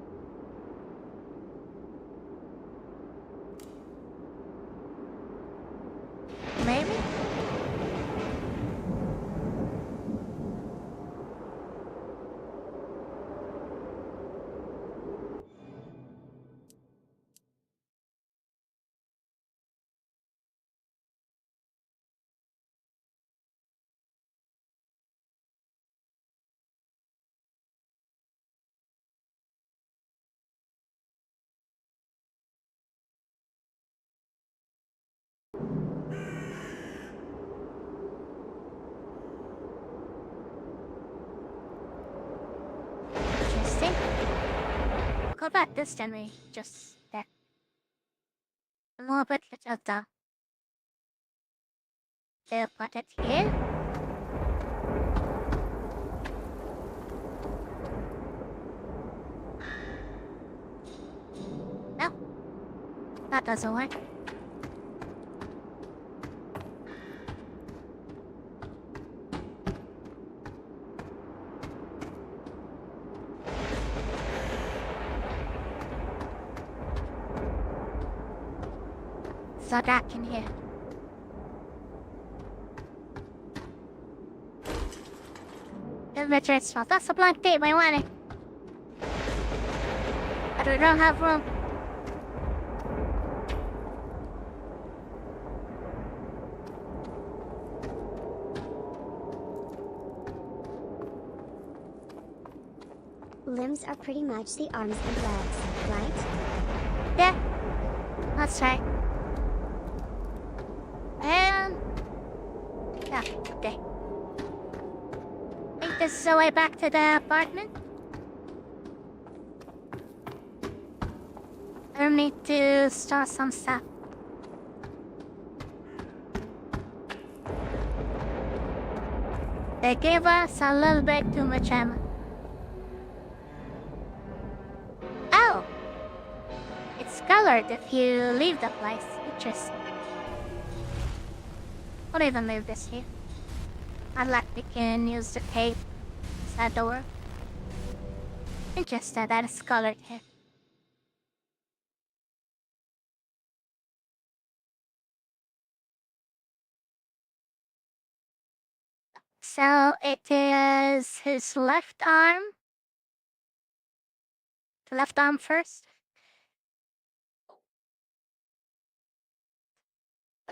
Maybe? Interesting. How about this then we just that a little bit little down. They'll put it here. That doesn't work. So dark in here. Temperature is small. That's a blank tape, I want it. But we don't have room. Limbs are pretty much the arms and legs, right? Yeah, that's right. And... yeah, okay. I think this is the way back to the apartment. I need to store some stuff. They gave us a little bit too much ammo. Oh! It's colored if you leave the place. Interesting. I'll even leave this here. Unlike we can use the tape inside the door. Interesting that it's colored here. So it is his left arm. The left arm first.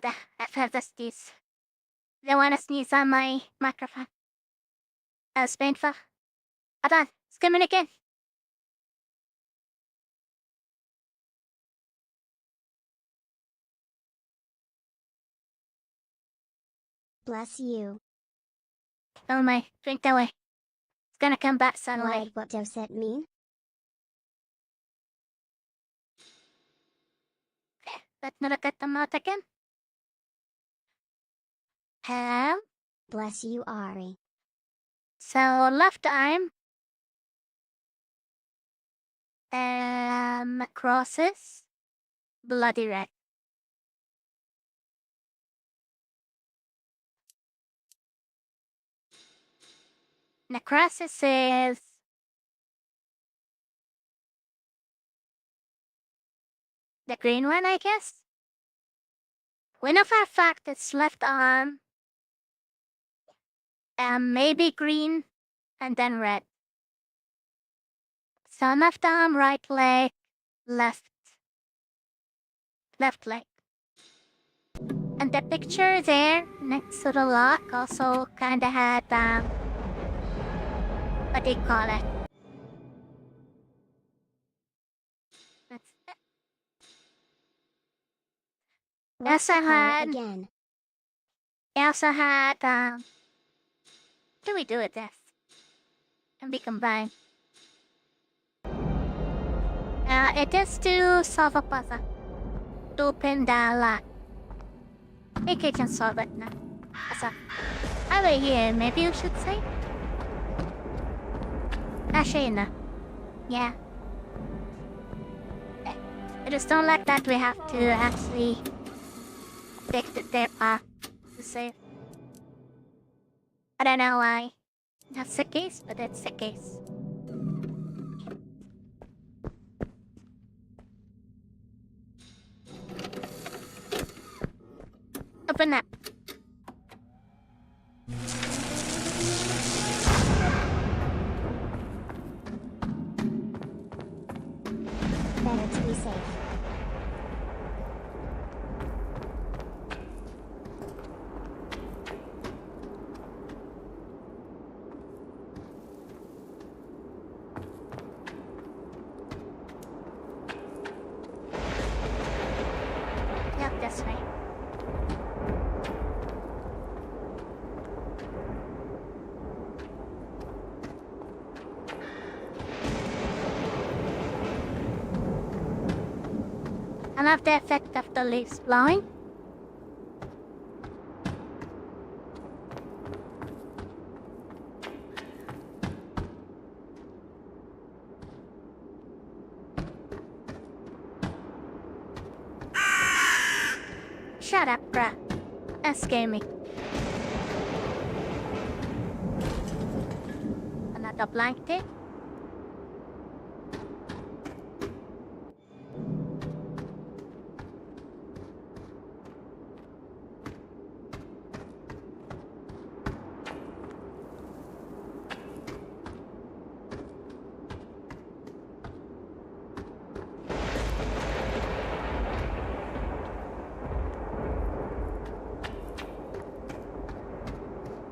I have to sneeze. They want to sneeze on my microphone. That's painful. Hold on, it's coming again. Bless you. Oh my, drink that way. It's gonna come back suddenly. What does it mean? Let's not look at the mouth again. Bless you, Ari. So left arm. Crosses. Bloody red. Necrosis is the green one, I guess. We know for a fact it's left arm, maybe green, and then red. So left arm, right leg, left leg. And the picture there next to the lock also kinda had what do you call it? That's it. What's Yes, I the color had. again? I also had what do we do with this? Can be combined. It is to solve a puzzle. To open the lock. I think I can solve it now. So, over here, maybe you should say? Actually, no. Yeah. I just don't like that we have to actually take the tape off to save. I don't know why that's the case, but that's the case. Open up. Better to be safe. Yep, that's right. I love the effect of the leaves blowing. Shut up, bruh. That scared me. Another blanket.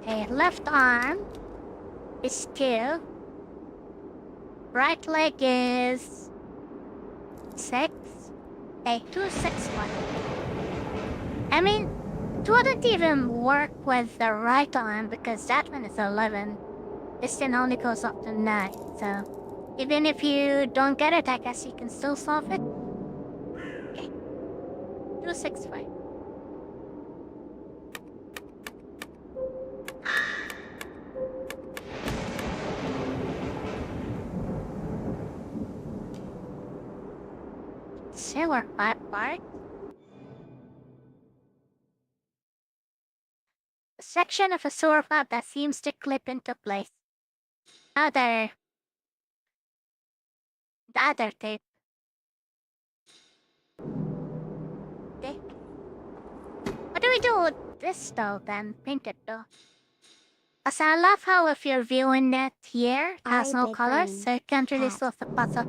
Okay, left arm is 2. Right leg is 6. Okay, 2, 6, 1. I mean, it wouldn't even work with the right arm because that one is 11. This thing only goes up to 9, so even if you don't get it, I guess you can still solve it. Okay, 2, 6, 5. Sewer pipe part. A section of a sewer pipe that seems to clip into place. The other tape. Okay. What do we do with this though then? Paint it though. As I love how if you're viewing it here, it has no big colors, brain. so you can't really Cat. solve the puzzle.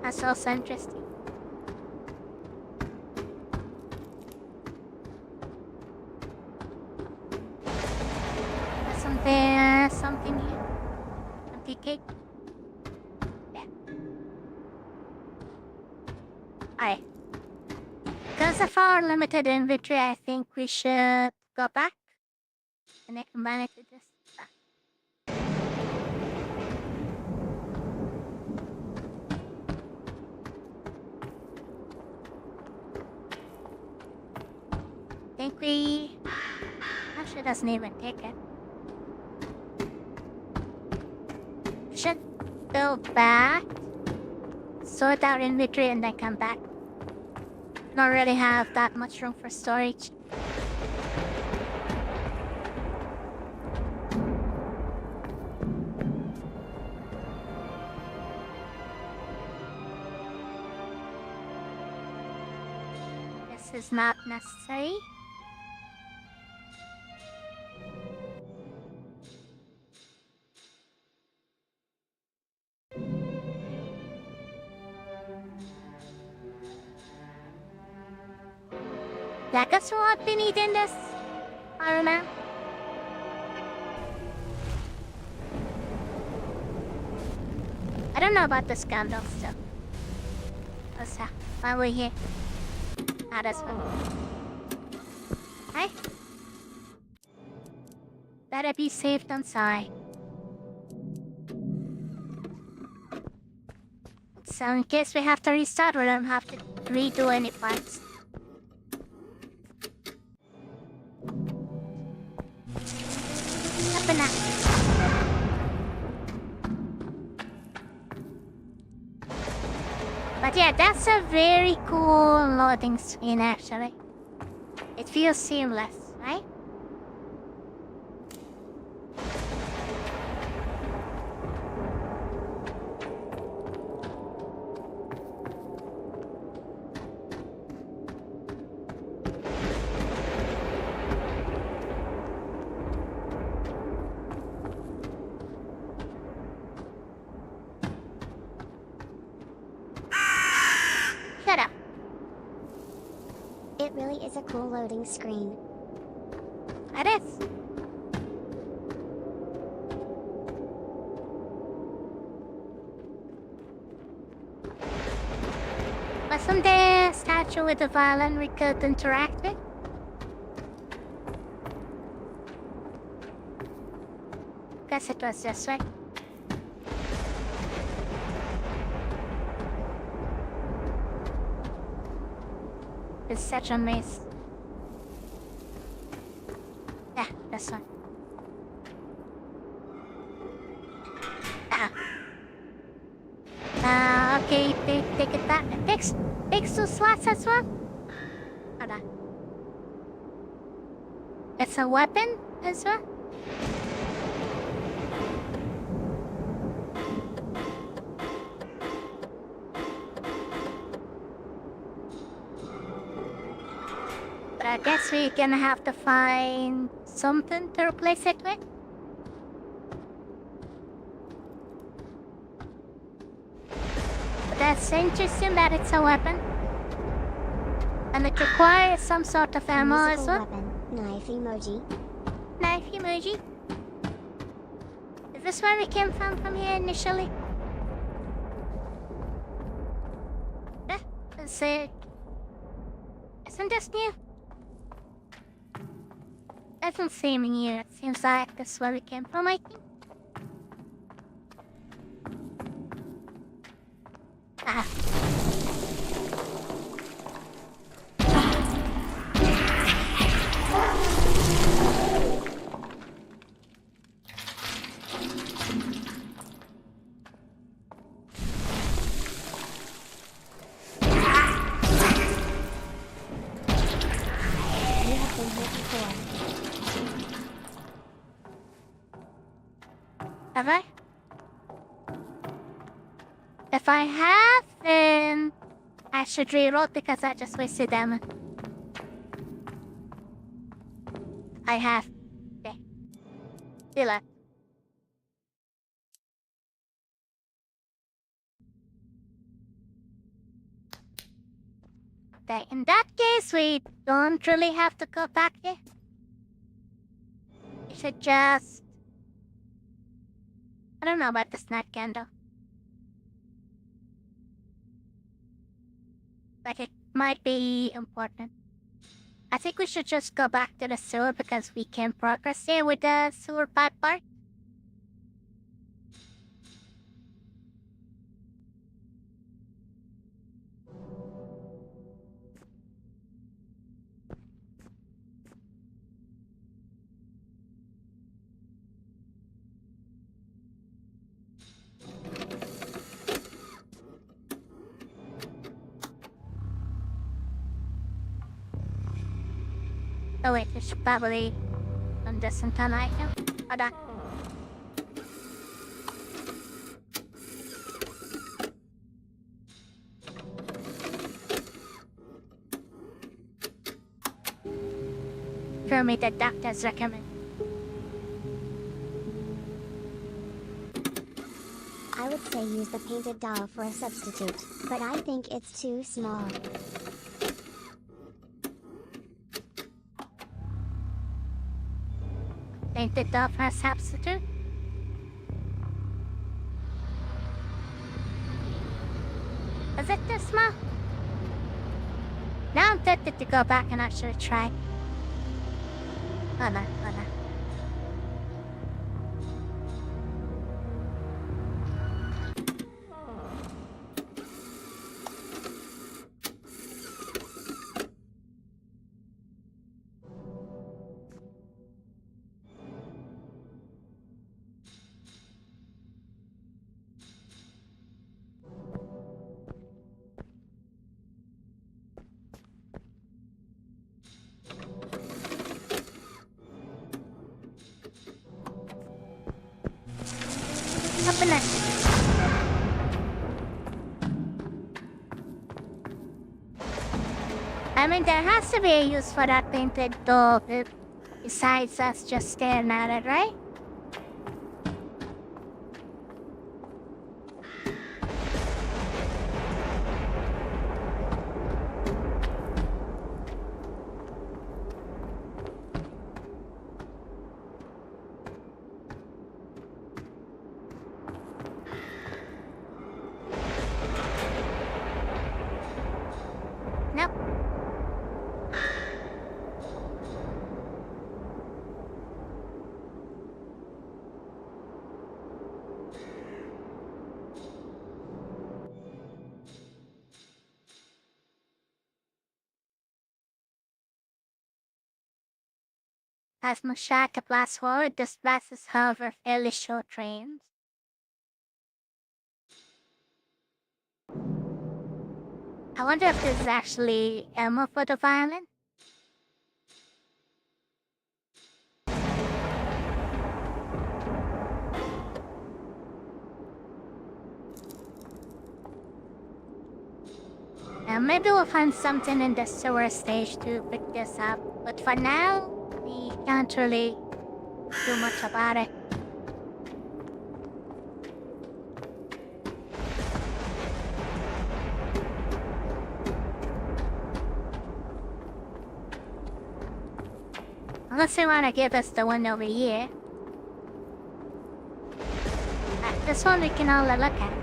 That's also interesting. There's something here. Empty cake. Yeah. Alright. Because of our limited inventory, I think we should go back and then combine it with this. I think we... Actually, doesn't even take it. Should go back, sort our inventory, and then come back. Don't really have that much room for storage. This is not necessary. Like a sword beneath in this, I remember. I don't know about the scandal stuff. What's that? Why are we here? Ah, that's fun. Hey? Better be safe than sorry. So in case we have to restart, we don't have to redo any parts. Up and up. But yeah, that's a very cool loading screen actually. It feels seamless, right? Shut up. It really is a cool loading screen. It is. Wasn't there a statue with a violin we could interact with? Guess it was this way. It's such a mess. Yeah, this one. Okay, take it back. Takes two slots as well. Hold on. It's a weapon as well? But I guess we're gonna have to find something to replace it with. But that's interesting that it's a weapon. And it requires some sort of ammo as Musical well. weapon. Knife emoji. Knife emoji. Is this where we came from here initially? Is it... Isn't this new? Doesn't seem new. It seems like this is where we came from, I think. Ah. You have been hit before. Have I? If I have, then I should reroll because I just wasted ammo. I have. Okay. Still left. Okay, in that case, we don't really have to go back here. We should just... I don't know about the snack candle. But it might be important. I think we should just go back to the sewer because we can progress here with the sewer pipe part. Oh wait, we should probably on this antenna item. Hold on. For me, the doctors recommend. I would say use the painted doll for a substitute, but I think it's too small. Painted doll for a substitute? Is it this small? Now I'm tempted to go back and actually try. Hold on, hold on. Open it. I mean, there has to be a use for that painted doll besides us just staring at it, right? Nope. As Mushaka blasts forward, this blast is however fairly short range. I wonder if this is actually ammo for the violin? And maybe we'll find something in the sewer stage to pick this up. But for now, we can't really do much about it. Unless they want to give us the one over here. This one we can all look at.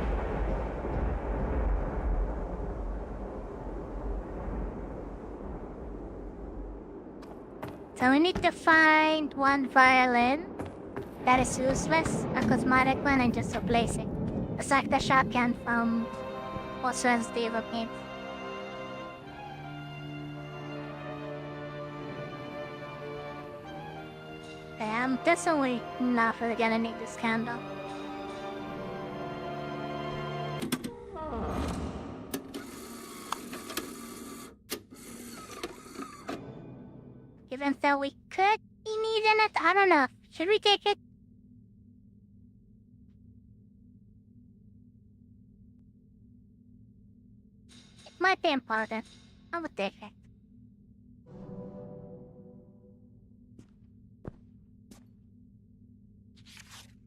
So we need to find one violin that is useless, a cosmetic one, and just replace it. It's like the shotgun from also as the other games. I'm definitely not really gonna need this candle. Even though we could be needing it, I don't know. Should we take it? It might be important. I would take it.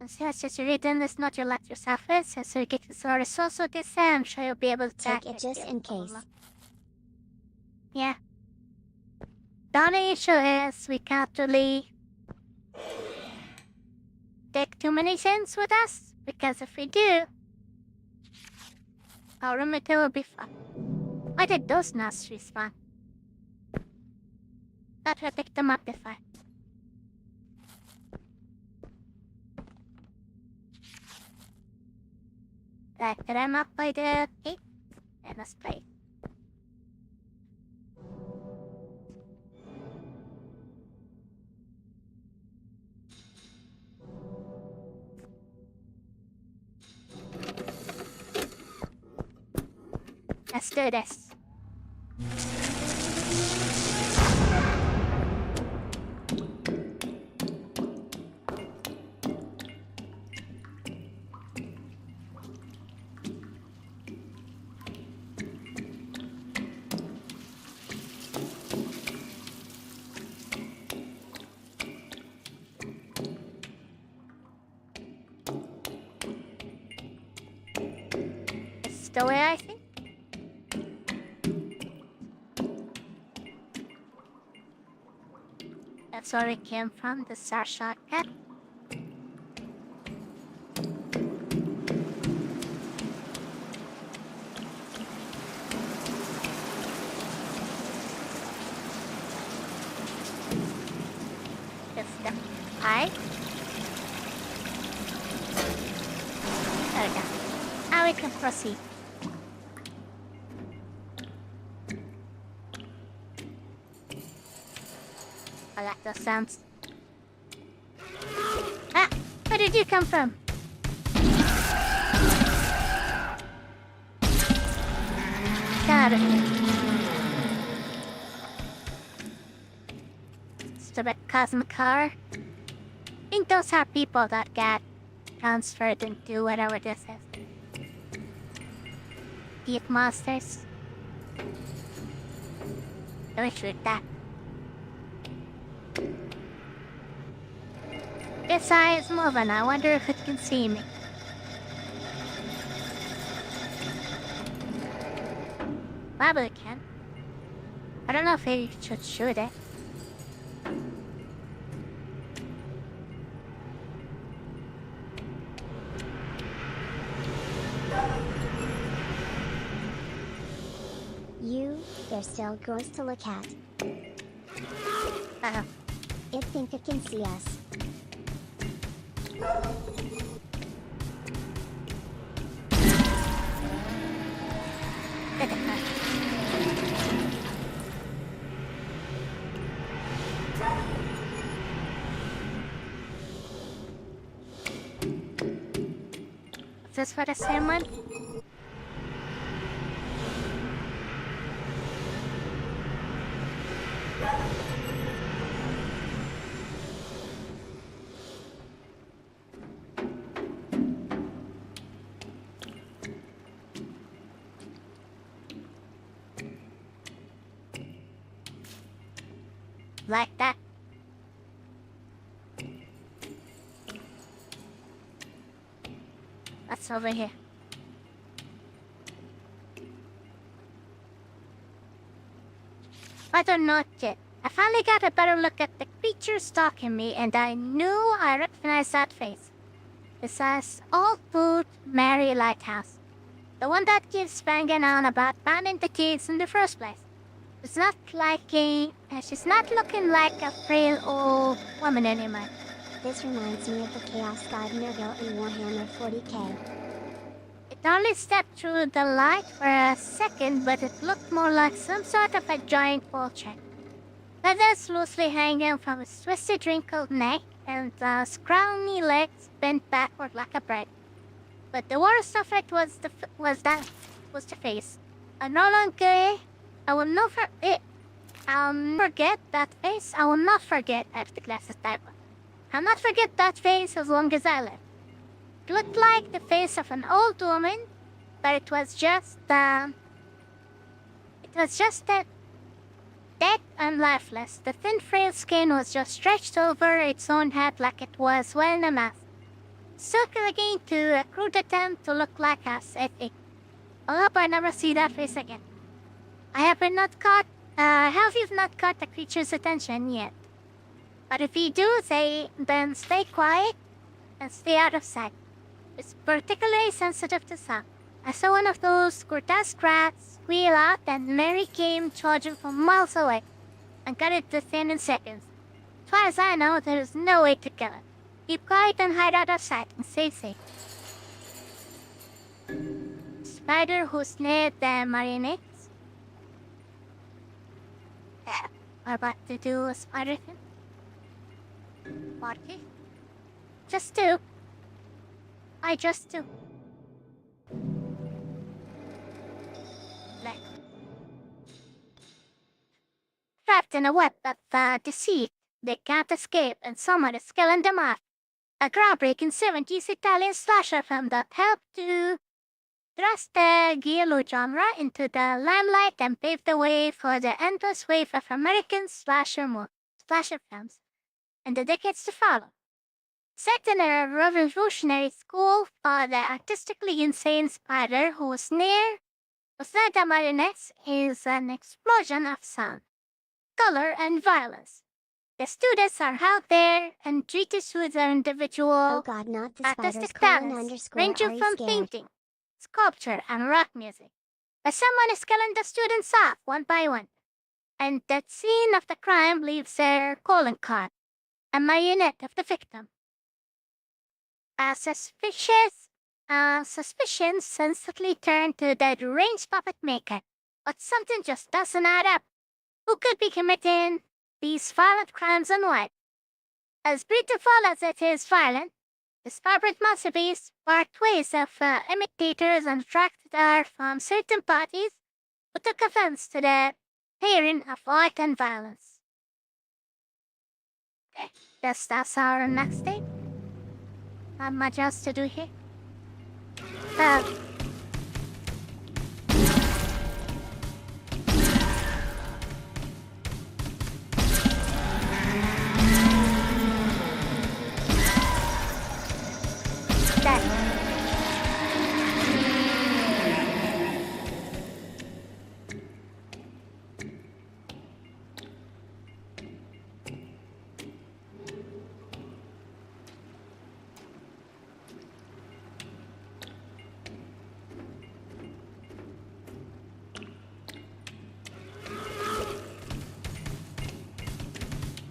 And so it's just written this note you let yourself in, so you get the resource with this, I'm sure you'll be able to take it just in case. Yeah. The only issue is we can't really take too many things with us, because if we do, our roommate will be fun. I did those nurseries fun. Thought we picked them up before. Right, put them up by the gate, and let's play. Let's do this. It's the way I think. That's where it came from, the star shortcut. It's the eye. There we go. Now we can proceed. I like those sounds. Ah! Where did you come from? Got it. Stupid cosmic car. I think those are people that get transferred into whatever this is. Deep monsters. Let me shoot that. This eye is moving. I wonder if it can see me. Probably it can. I don't know if I should shoot it. They're still gross to look at. Uh-oh. It think it can see us. Is this for the same one? like that. What's over here? I don't know yet. I finally got a better look at the creature stalking me, and I knew I recognized that face. It says Old Boot Mary Lighthouse. The one that keeps banging on about banning the kids in the first place. She's not looking like a frail old woman anymore. This reminds me of the Chaos God Nurgle in Warhammer 40k. It only stepped through the light for a second, but it looked more like some sort of a giant vulture. Feathers loosely hanging from its twisted, wrinkled neck, and scrawny legs bent backward like a bread. But the worst of it was the face. I'll forget that face. I will not forget after the glasses dive. I'll not forget that face as long as I live. It looked like the face of an old woman, but it was just dead and lifeless. The thin, frail skin was just stretched over its own head like it was wearing a mask. Circling to a crude attempt to look like us, I think. I hope I never see that face again. Have you not caught the creature's attention yet? But if you do, then stay quiet and stay out of sight. It's particularly sensitive to sound. I saw one of those grotesque rats squeal out, and Mary came charging from miles away and got it to thin in seconds. As far as I know, there is no way to kill it. Keep quiet and hide out of sight and stay safe. Spider who snared the marionettes. We're about to do a spider thing. Party? Just do. I just do. Trapped in a web of deceit, they can't escape, and someone is killing them off. A groundbreaking 70s Italian slasher film that helped to thrust the giallo genre into the limelight and paved the way for the endless wave of American slasher films in the decades to follow. Set in a revolutionary school for the artistically insane spider whose near the marionettes is an explosion of sound, color, and violence. The students are held there and treated with their individual artistic talents, ranging from painting, sculpture, and rock music. But someone is killing the students off one by one, and that scene of the crime leaves their calling card, a marionette of the victim. Suspicions instantly turn to the deranged puppet maker, but something just doesn't add up. Who could be committing these violent crimes and what? As beautiful as it is violent, this vibrant masterpiece sparked waves of imitators and attracted art from certain parties who took offense to the pairing of art and violence. Okay, that's our next thing. Not much else to do here.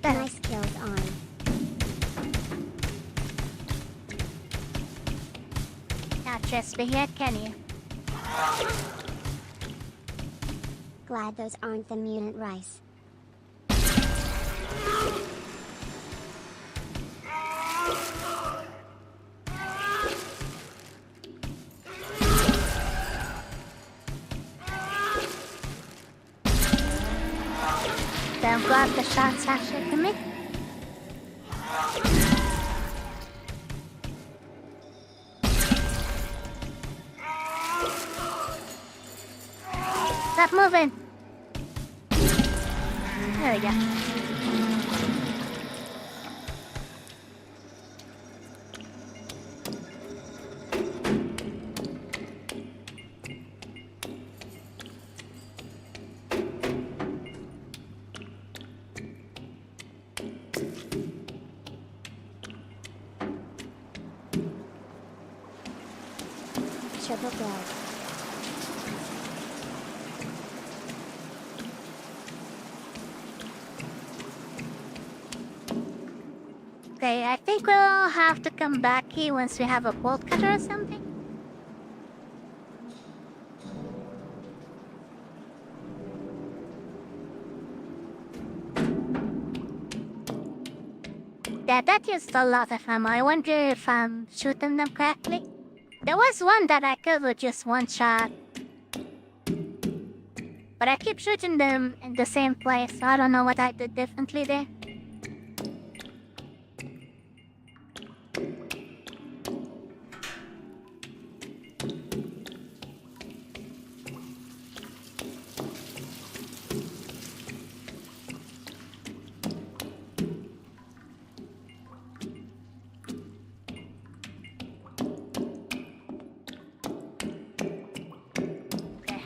Nice kills, Ari. Not just me yet, can you? Glad those aren't the mutant rice. I'm glad the shots actually hit me. Stop moving. There we go. triple kill. Okay, I think we'll have to come back here once we have a bolt cutter or something. Yeah, that used a lot of ammo. I wonder if I'm shooting them correctly. There was one that I killed with just one shot. But I keep shooting them in the same place, so I don't know what I did differently there.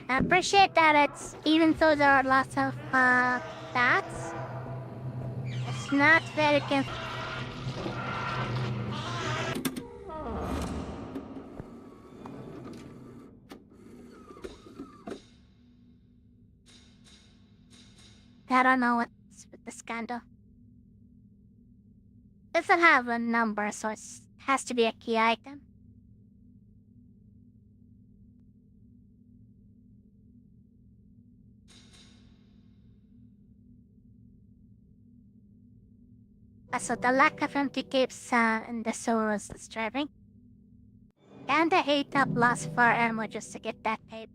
I appreciate that even though there are lots of bats, it's not very I don't know what's with the scandal. Doesn't have a number, so it has to be a key item. So the lack of empty capes in the sewer is disturbing. And I hate up lots of our ammo just to get that paid.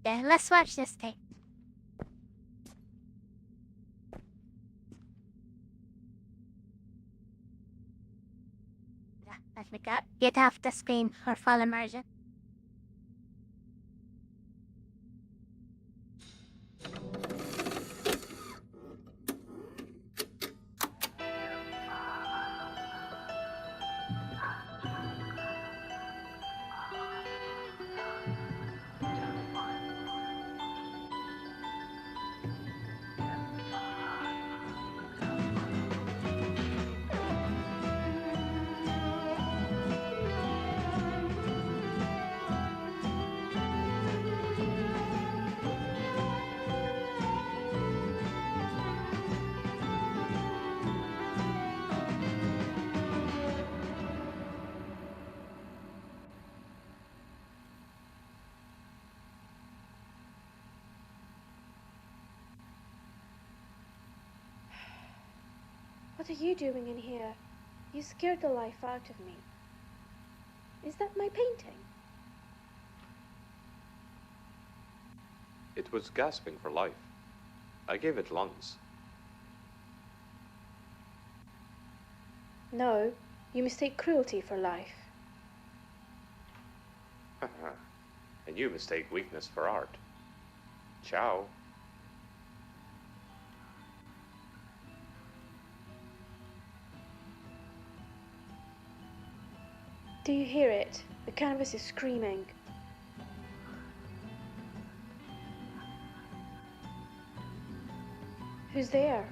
Yeah, let's watch this tape. Yeah, let me get off the screen for full immersion. What are you doing in here? You scared the life out of me. Is that my painting? It was gasping for life. I gave it lungs. No, you mistake cruelty for life. And you mistake weakness for art. Ciao. Do you hear it? The canvas is screaming. Who's there?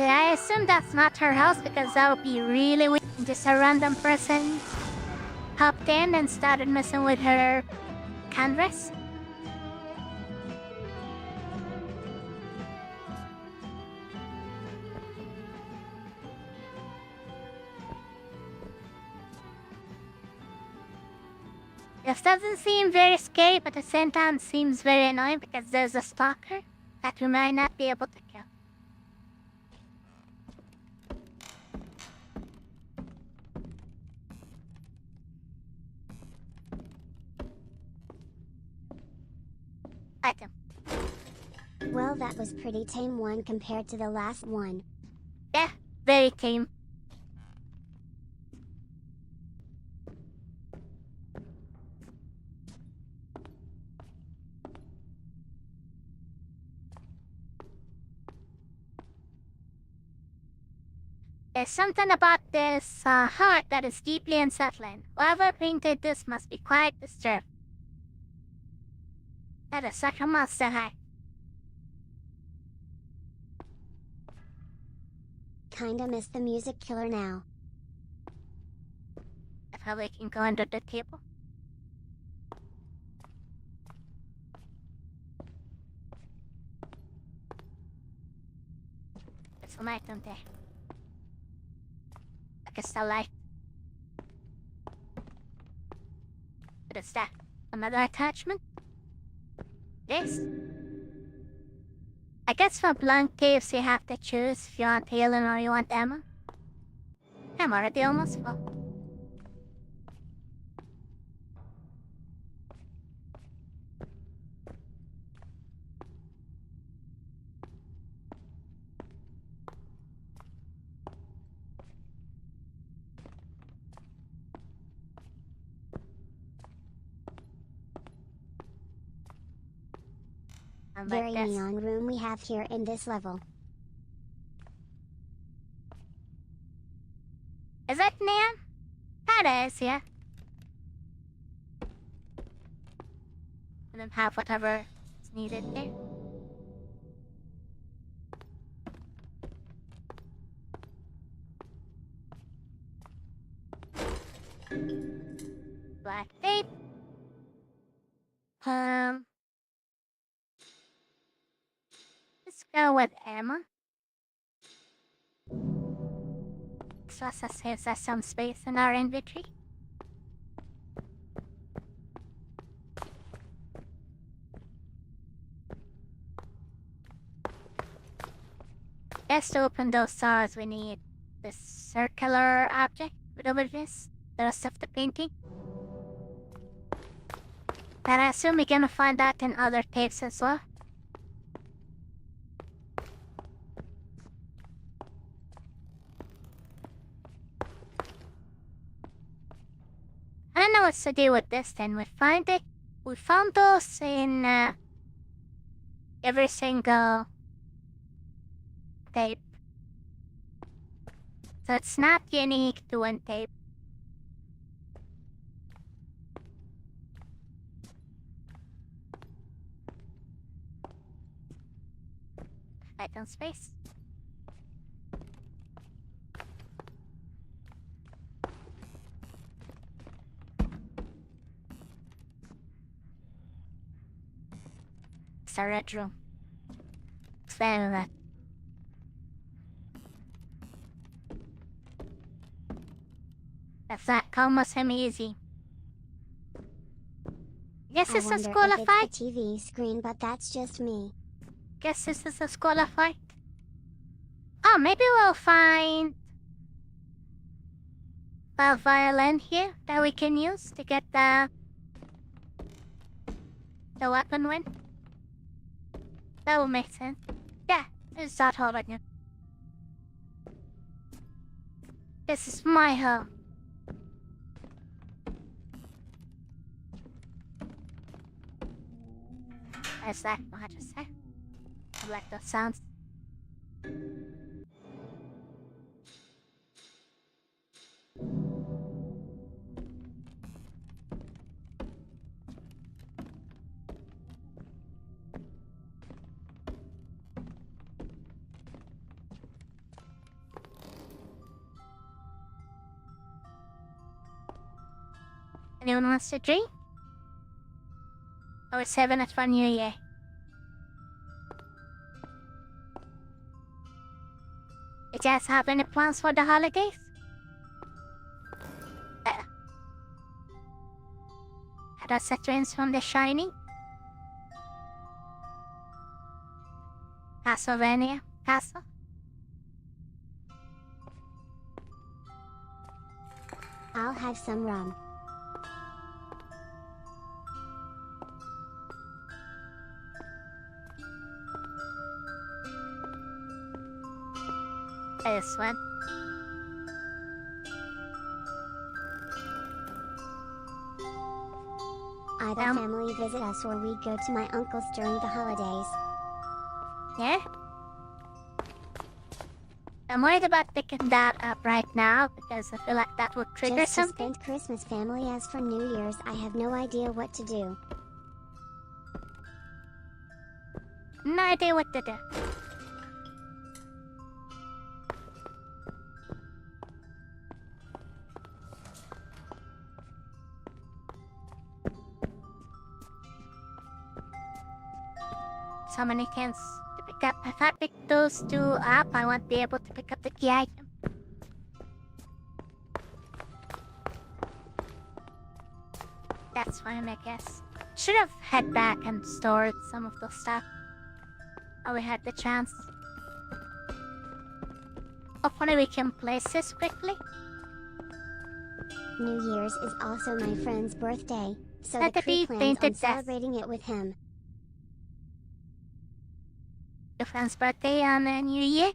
I assume that's not her house because that would be really weird. Just a random person hopped in and started messing with her canvas. This doesn't seem very scary, but at the same time seems very annoying because there's a stalker. that we might not be able to kill. Item. Well, that was pretty tame one compared to the last one. Yeah, very tame. There's something about this heart that is deeply unsettling. Whoever painted this must be quite disturbed. That is such a monster heart. Kinda miss the music killer now. I probably can go under the table. There's some item there. I guess I like. What is that? Another attachment? This? I guess for blank caves you have to choose if you want healing or you want ammo. I'm already almost full. Very neon room we have here in this level. Is that neon? That is, yeah. And then have whatever is needed there. Black tape. Let's go with ammo. So that saves us some space in our inventory. Yes, to open those doors we need this circular object with over this, the rest of the painting. But I assume we're gonna find that in other tapes as well. I don't know what to do with this then. We found those in every single tape. So it's not unique to one tape. Item space. It's a red room. Explain that. That's not almost easy. Guess this is a school of fight. It's the TV screen, but that's just me. Guess this is a school of fight. Oh, maybe we'll find a violin here that we can use to get the weapon win. That will make sense. Yeah, it's that all right now. This is my home. There's that much to say. I like those sounds. Anyone wants to drink? Or 7 at for New Year? You guys have any plans for the holidays? Had us a twins from The Shining? Castlevania Castle. I'll have some rum. This one. Either family visit us or we go to my uncle's during the holidays. Yeah? I'm worried about picking that up right now because I feel like that would trigger Just to something. spend Christmas family. As for New Year's, I have no idea what to do. No idea what to do. So many things to pick up. If I pick those two up, I won't be able to pick up the key item. That's fine, I guess. Should have head back and stored some of the stuff. Oh, we had the chance. Hopefully we can place this quickly. New Year's is also my friend's birthday, so Let the it crew be plans painted on death. celebrating it with him. Your friend's birthday on a New Year?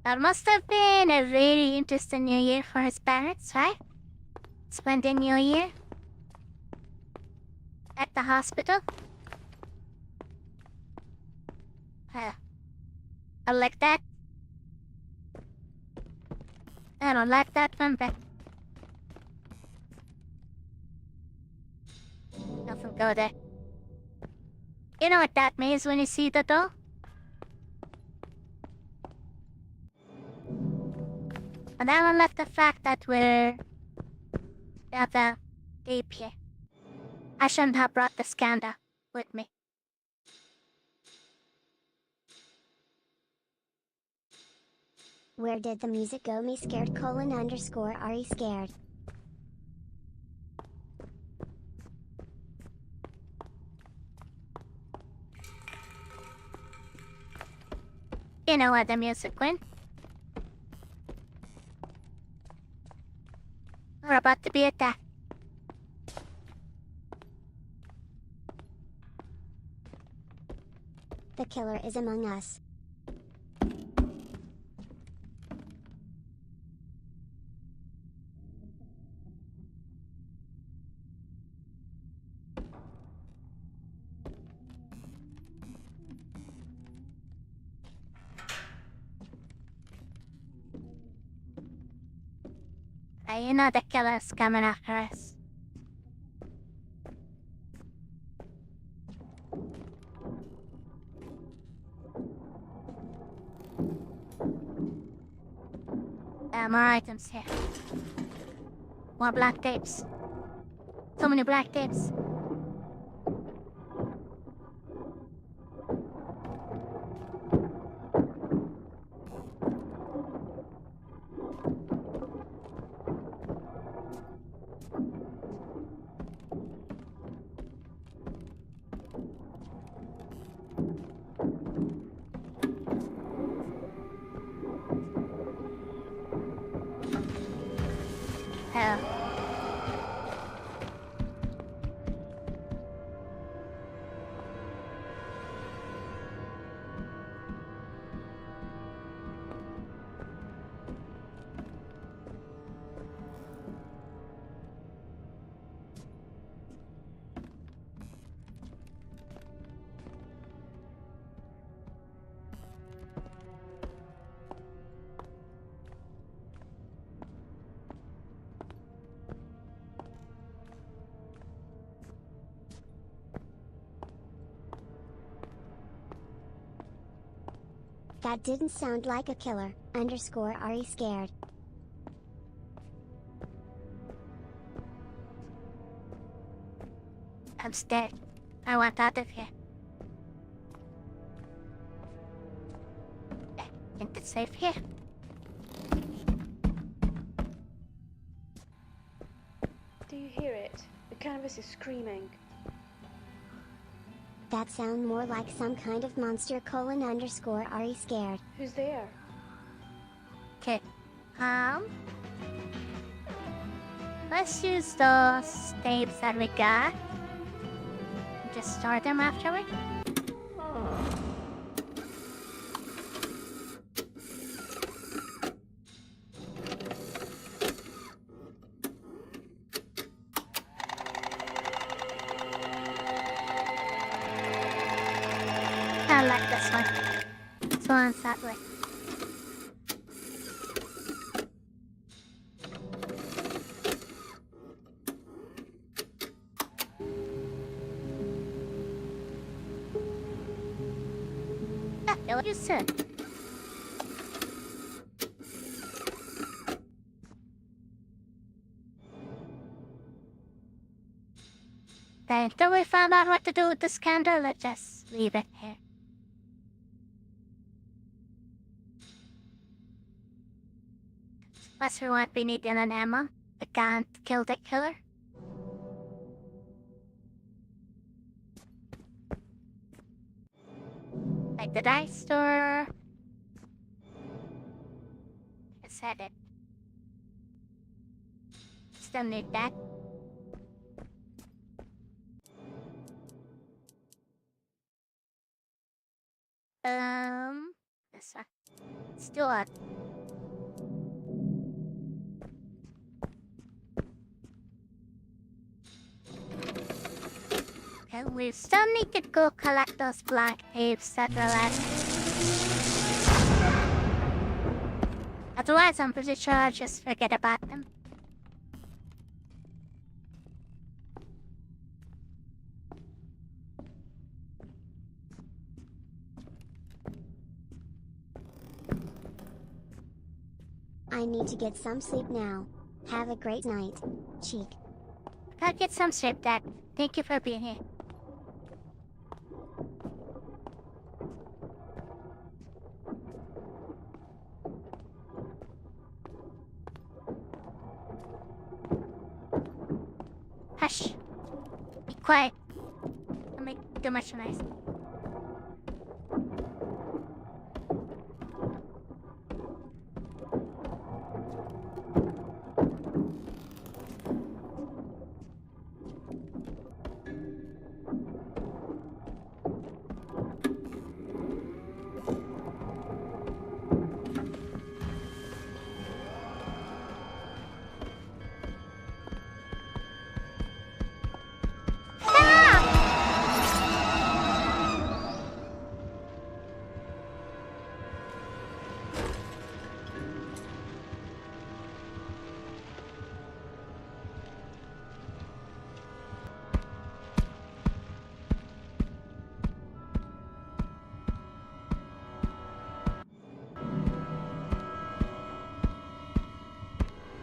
That must have been a very interesting New Year for his parents, right? Spending New Year at the hospital? I like that. I don't like that one, but nothing go there. You know what that means when you see the doll? And I don't like the fact that we're at the deep here. I shouldn't have brought the scanner with me. Where did the music go? Me scared _Ari scared. You know where the music went. We're about to be attacked. The killer is among us. You know the killer's coming after us. More items here. More black tapes. So many black tapes. Hell. That didn't sound like a killer, _Ari scared. I'm scared. I want out of here. I think it's safe here. Do you hear it? The canvas is screaming. That sound more like some kind of monster : Ari scared. Who's there? Okay. Let's use those tapes that we got. Just store them afterward. I like this one. This one's that way. You'll use soon. Okay, until we found out what to do with this candle, let's just leave it here. Plus we won't be needing an ammo. We can't kill the killer. Like the dice store. I said it. Still need that. This one. Let's do it. Okay, we still need to go collect those blank tapes that were left. Otherwise, I'm pretty sure I'll just forget about them. I need to get some sleep now. Have a great night, Cheek. I'll get some sleep, Dad. Thank you for being here. Hush. Be quiet. Don't make too much noise.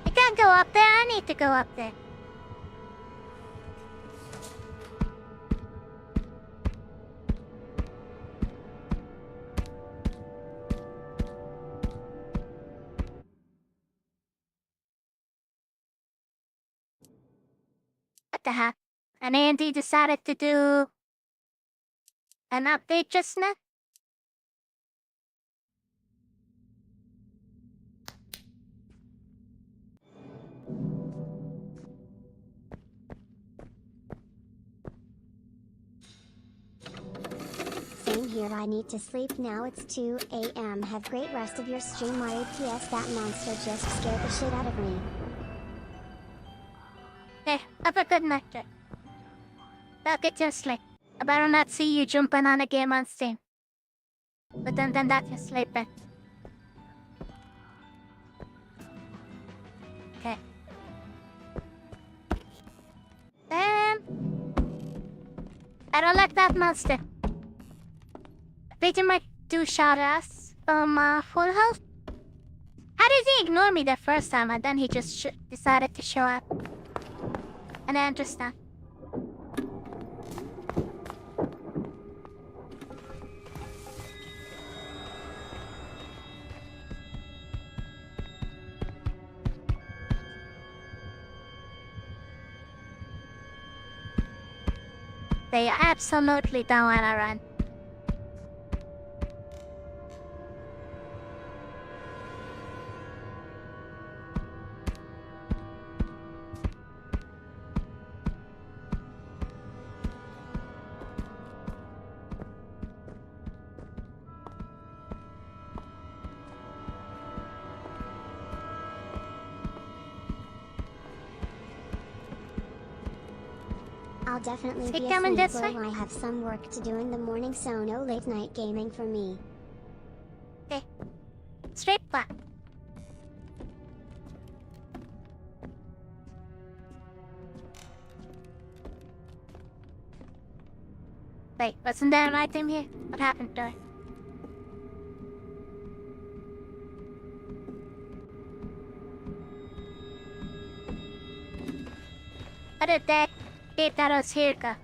I can't go up there. I need to go up there. What the heck? And Andy decided to do an update just now? Same here, I need to sleep now. It's 2 a.m. Have great rest of your stream. RAPS, that monster just scared the shit out of me. Hey, have a good night, Jack. I'll get your sleep. I better not see you jumping on a game on Steam. But then that you're sleeping. Okay. Damn. I don't like that monster. I bet you might do shot us from full health. How did he ignore me the first time and then he just decided to show up? And I understand. They absolutely don't wanna run. I'll definitely Is he be coming asleep this way? while I have some work to do in the morning, so no late night gaming for me. Okay. Straight back. Wait, wasn't there an item here? What happened to it? Ano te? Kita ros here ka.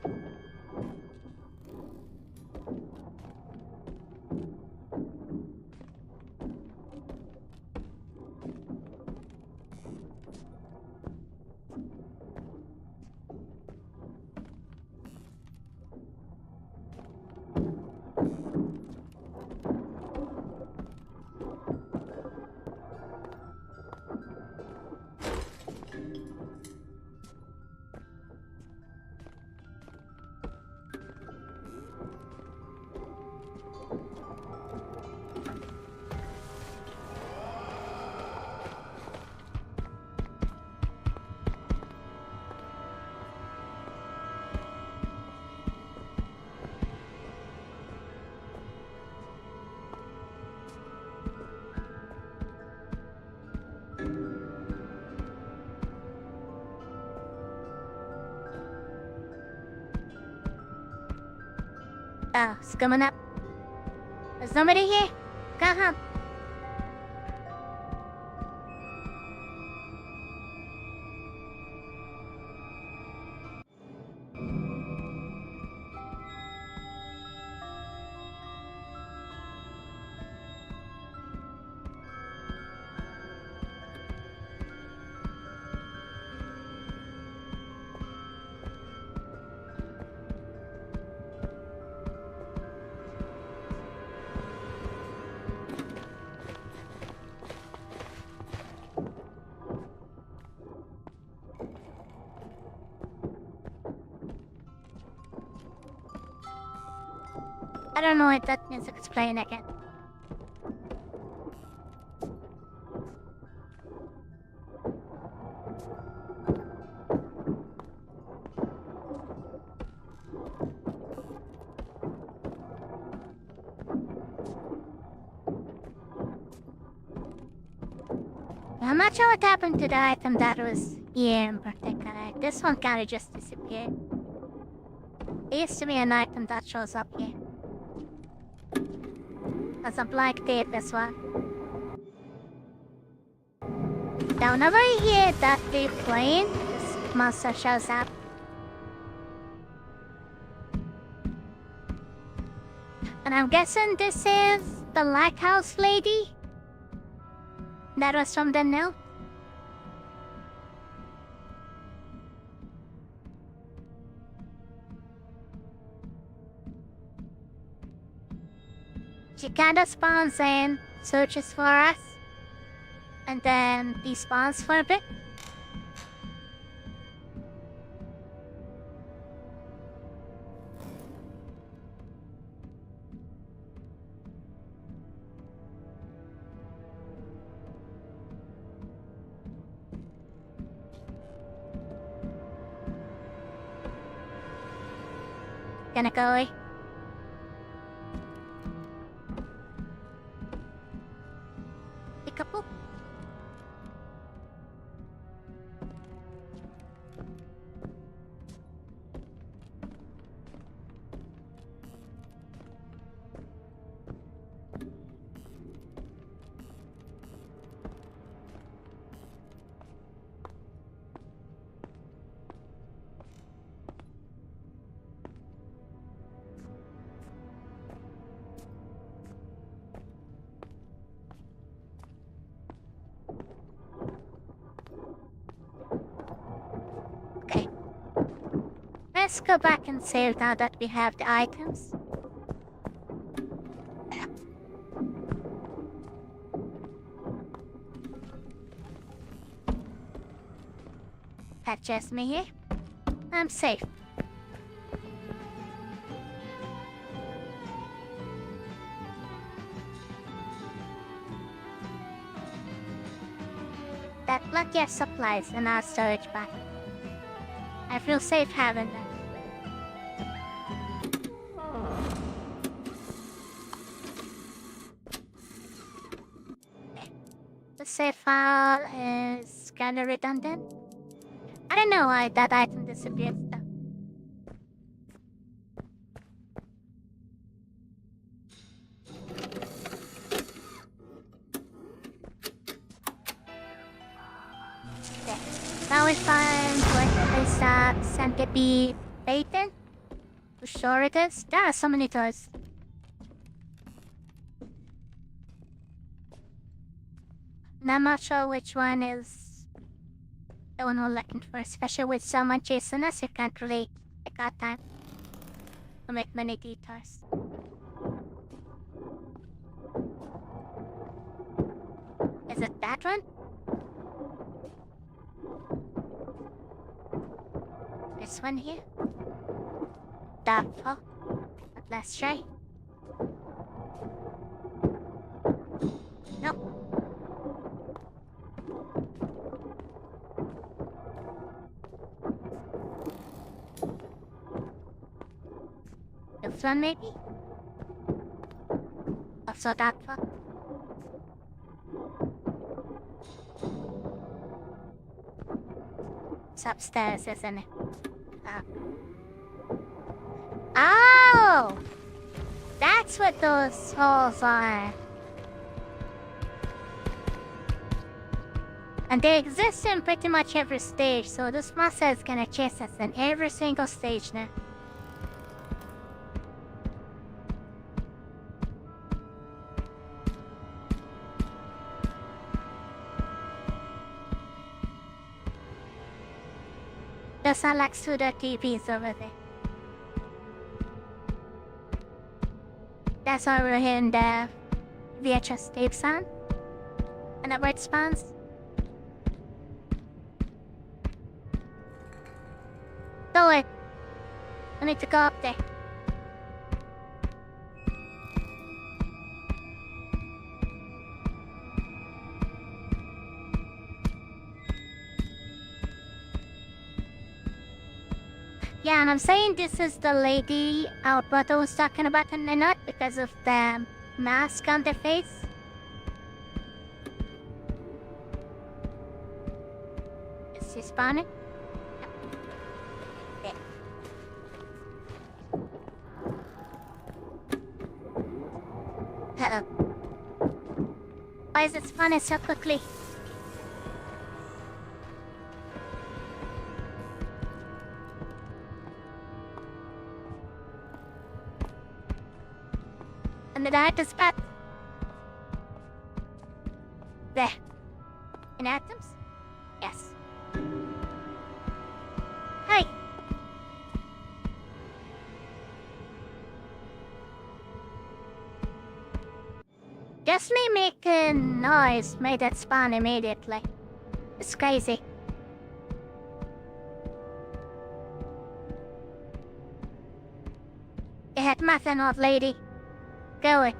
Oh, it's coming up. There's nobody here. Go home. I don't know if that music's explain again. I'm not sure what happened to the item that was here in particular. This one kinda just disappeared. There used to be an item that shows up here. As a blank tape as well. Now whenever I hear that tape playing, this monster shows up. And I'm guessing this is the lighthouse lady? That was from the note? She kinda spawns in, searches for us, and then despawns for a bit. Gonna go away. Couple. Let's go back and save now that we have the items. That's just me here. I'm safe. That lucky has supplies in our storage bag. I feel safe having them. The save file is kinda redundant. I don't know why that item disappeared though. Okay. Now we find what is that centipede baiting? For sure it is. There are so many toys. And I'm not sure which one is the one we're looking for, especially with someone chasing us. You can't really take our time to make many detours. Is it that one? This one here? Doubtful. But let's try. Nope. This one maybe? Also doubtful. It's upstairs, isn't it? Oh! That's what those holes are. And they exist in pretty much every stage, so this monster is gonna chase us in every single stage now. Those are like pseudo TVs over there. That's why we're hearing the VHS tape sound. And that where it spawns. Don't worry. I need to go up there. Yeah, and I'm saying this is the lady our brother was talking about in the nut because of the mask on the face. Is she spawning? Yep. There. Uh-oh. Why is it spawning so quickly? And the diet is bad. There. In atoms? Yes. Hey! Just me making noise made it spawn immediately. It's crazy. You had nothing, old lady. Go away.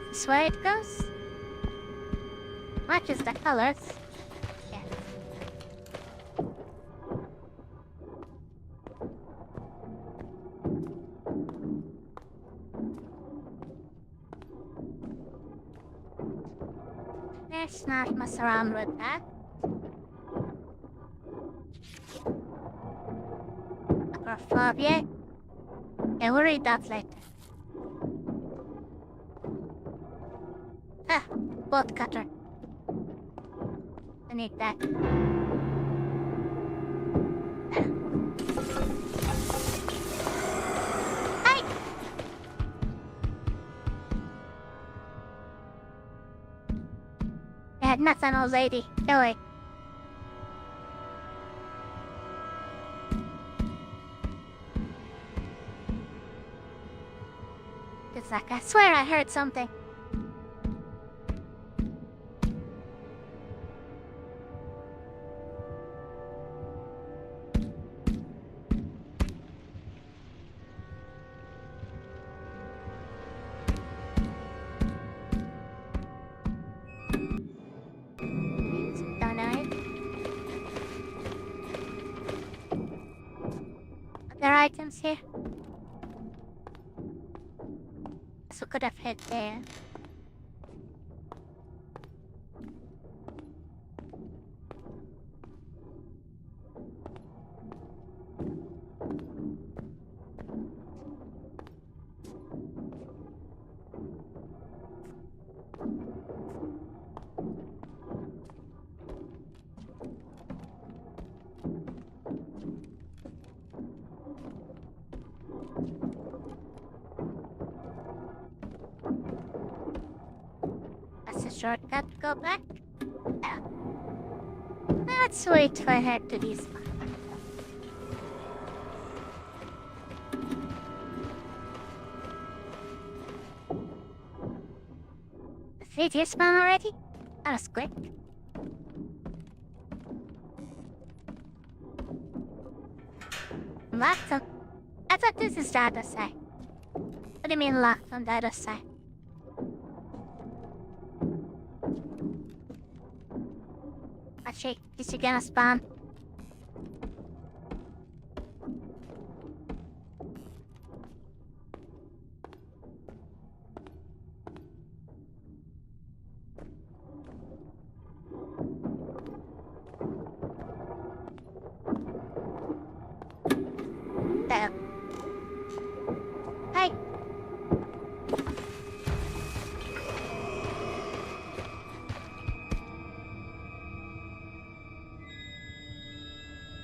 This way it goes? Matches the colors. Yeah. Let's not mess around with that. Agoraphobia? Yeah, we'll read that later. Ah, bolt cutter. I need that. Hey! I had nothing, old lady. Go away. It's like I swear I heard something. Don't know it. Are there items here? So could have hit there. That's a shortcut to go back. Let's wait for her to despawn. Did he despawn already? That was quick. Locked on. I thought this is the other side. What do you mean locked on the other side? Is she gonna spawn? There. Hey!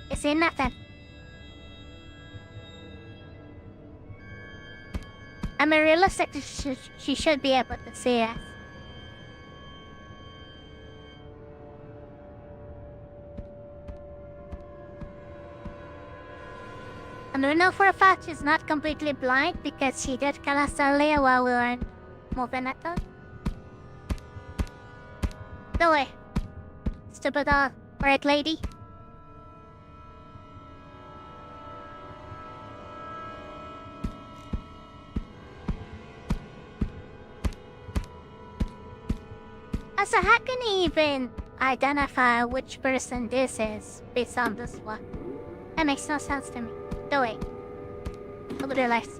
You see nothing. I mean, realistically, she should be able to see us. And we know for a fact she's not completely blind because she did kill us earlier while we were moving at them. Go away. Stupid red lady. So how can he even identify which person this is based on this one? That makes no sense to me. Go away. Over the lights.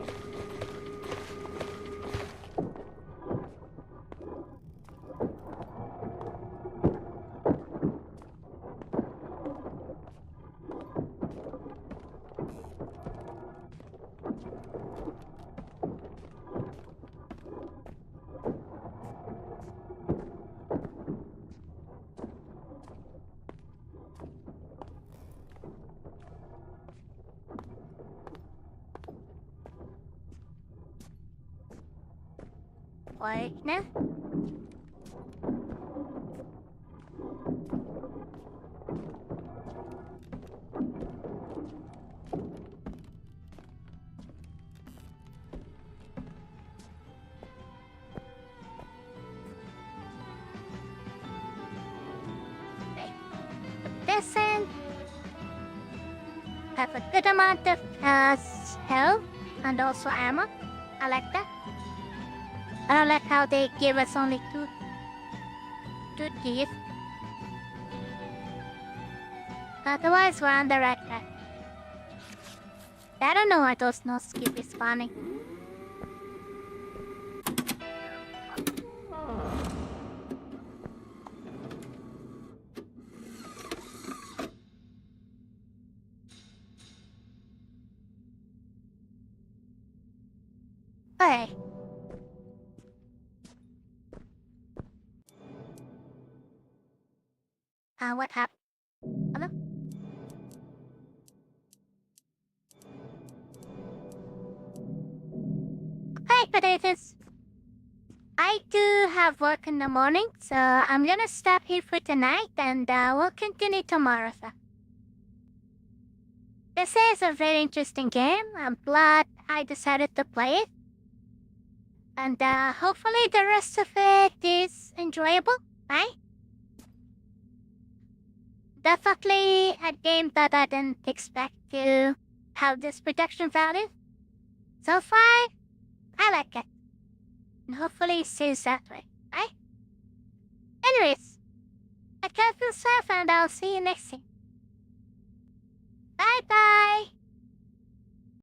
Wait, no? Okay. Put this in. Have a good amount of health and also ammo. I like that. I don't like how they give us only two keys. Otherwise, we're on the right track. I don't know why those notes keep respawning. Hey. What happened? Hello? Hey, potatoes! I do have work in the morning, so I'm gonna stop here for tonight and we'll continue tomorrow. So. This is a very interesting game. I'm glad I decided to play it. And hopefully the rest of it is enjoyable, right? Definitely a game that I didn't expect to have this production value. So far, I like it. And hopefully it stays that way, right? Anyways, I can't feel safe and I'll see you next time. Bye-bye!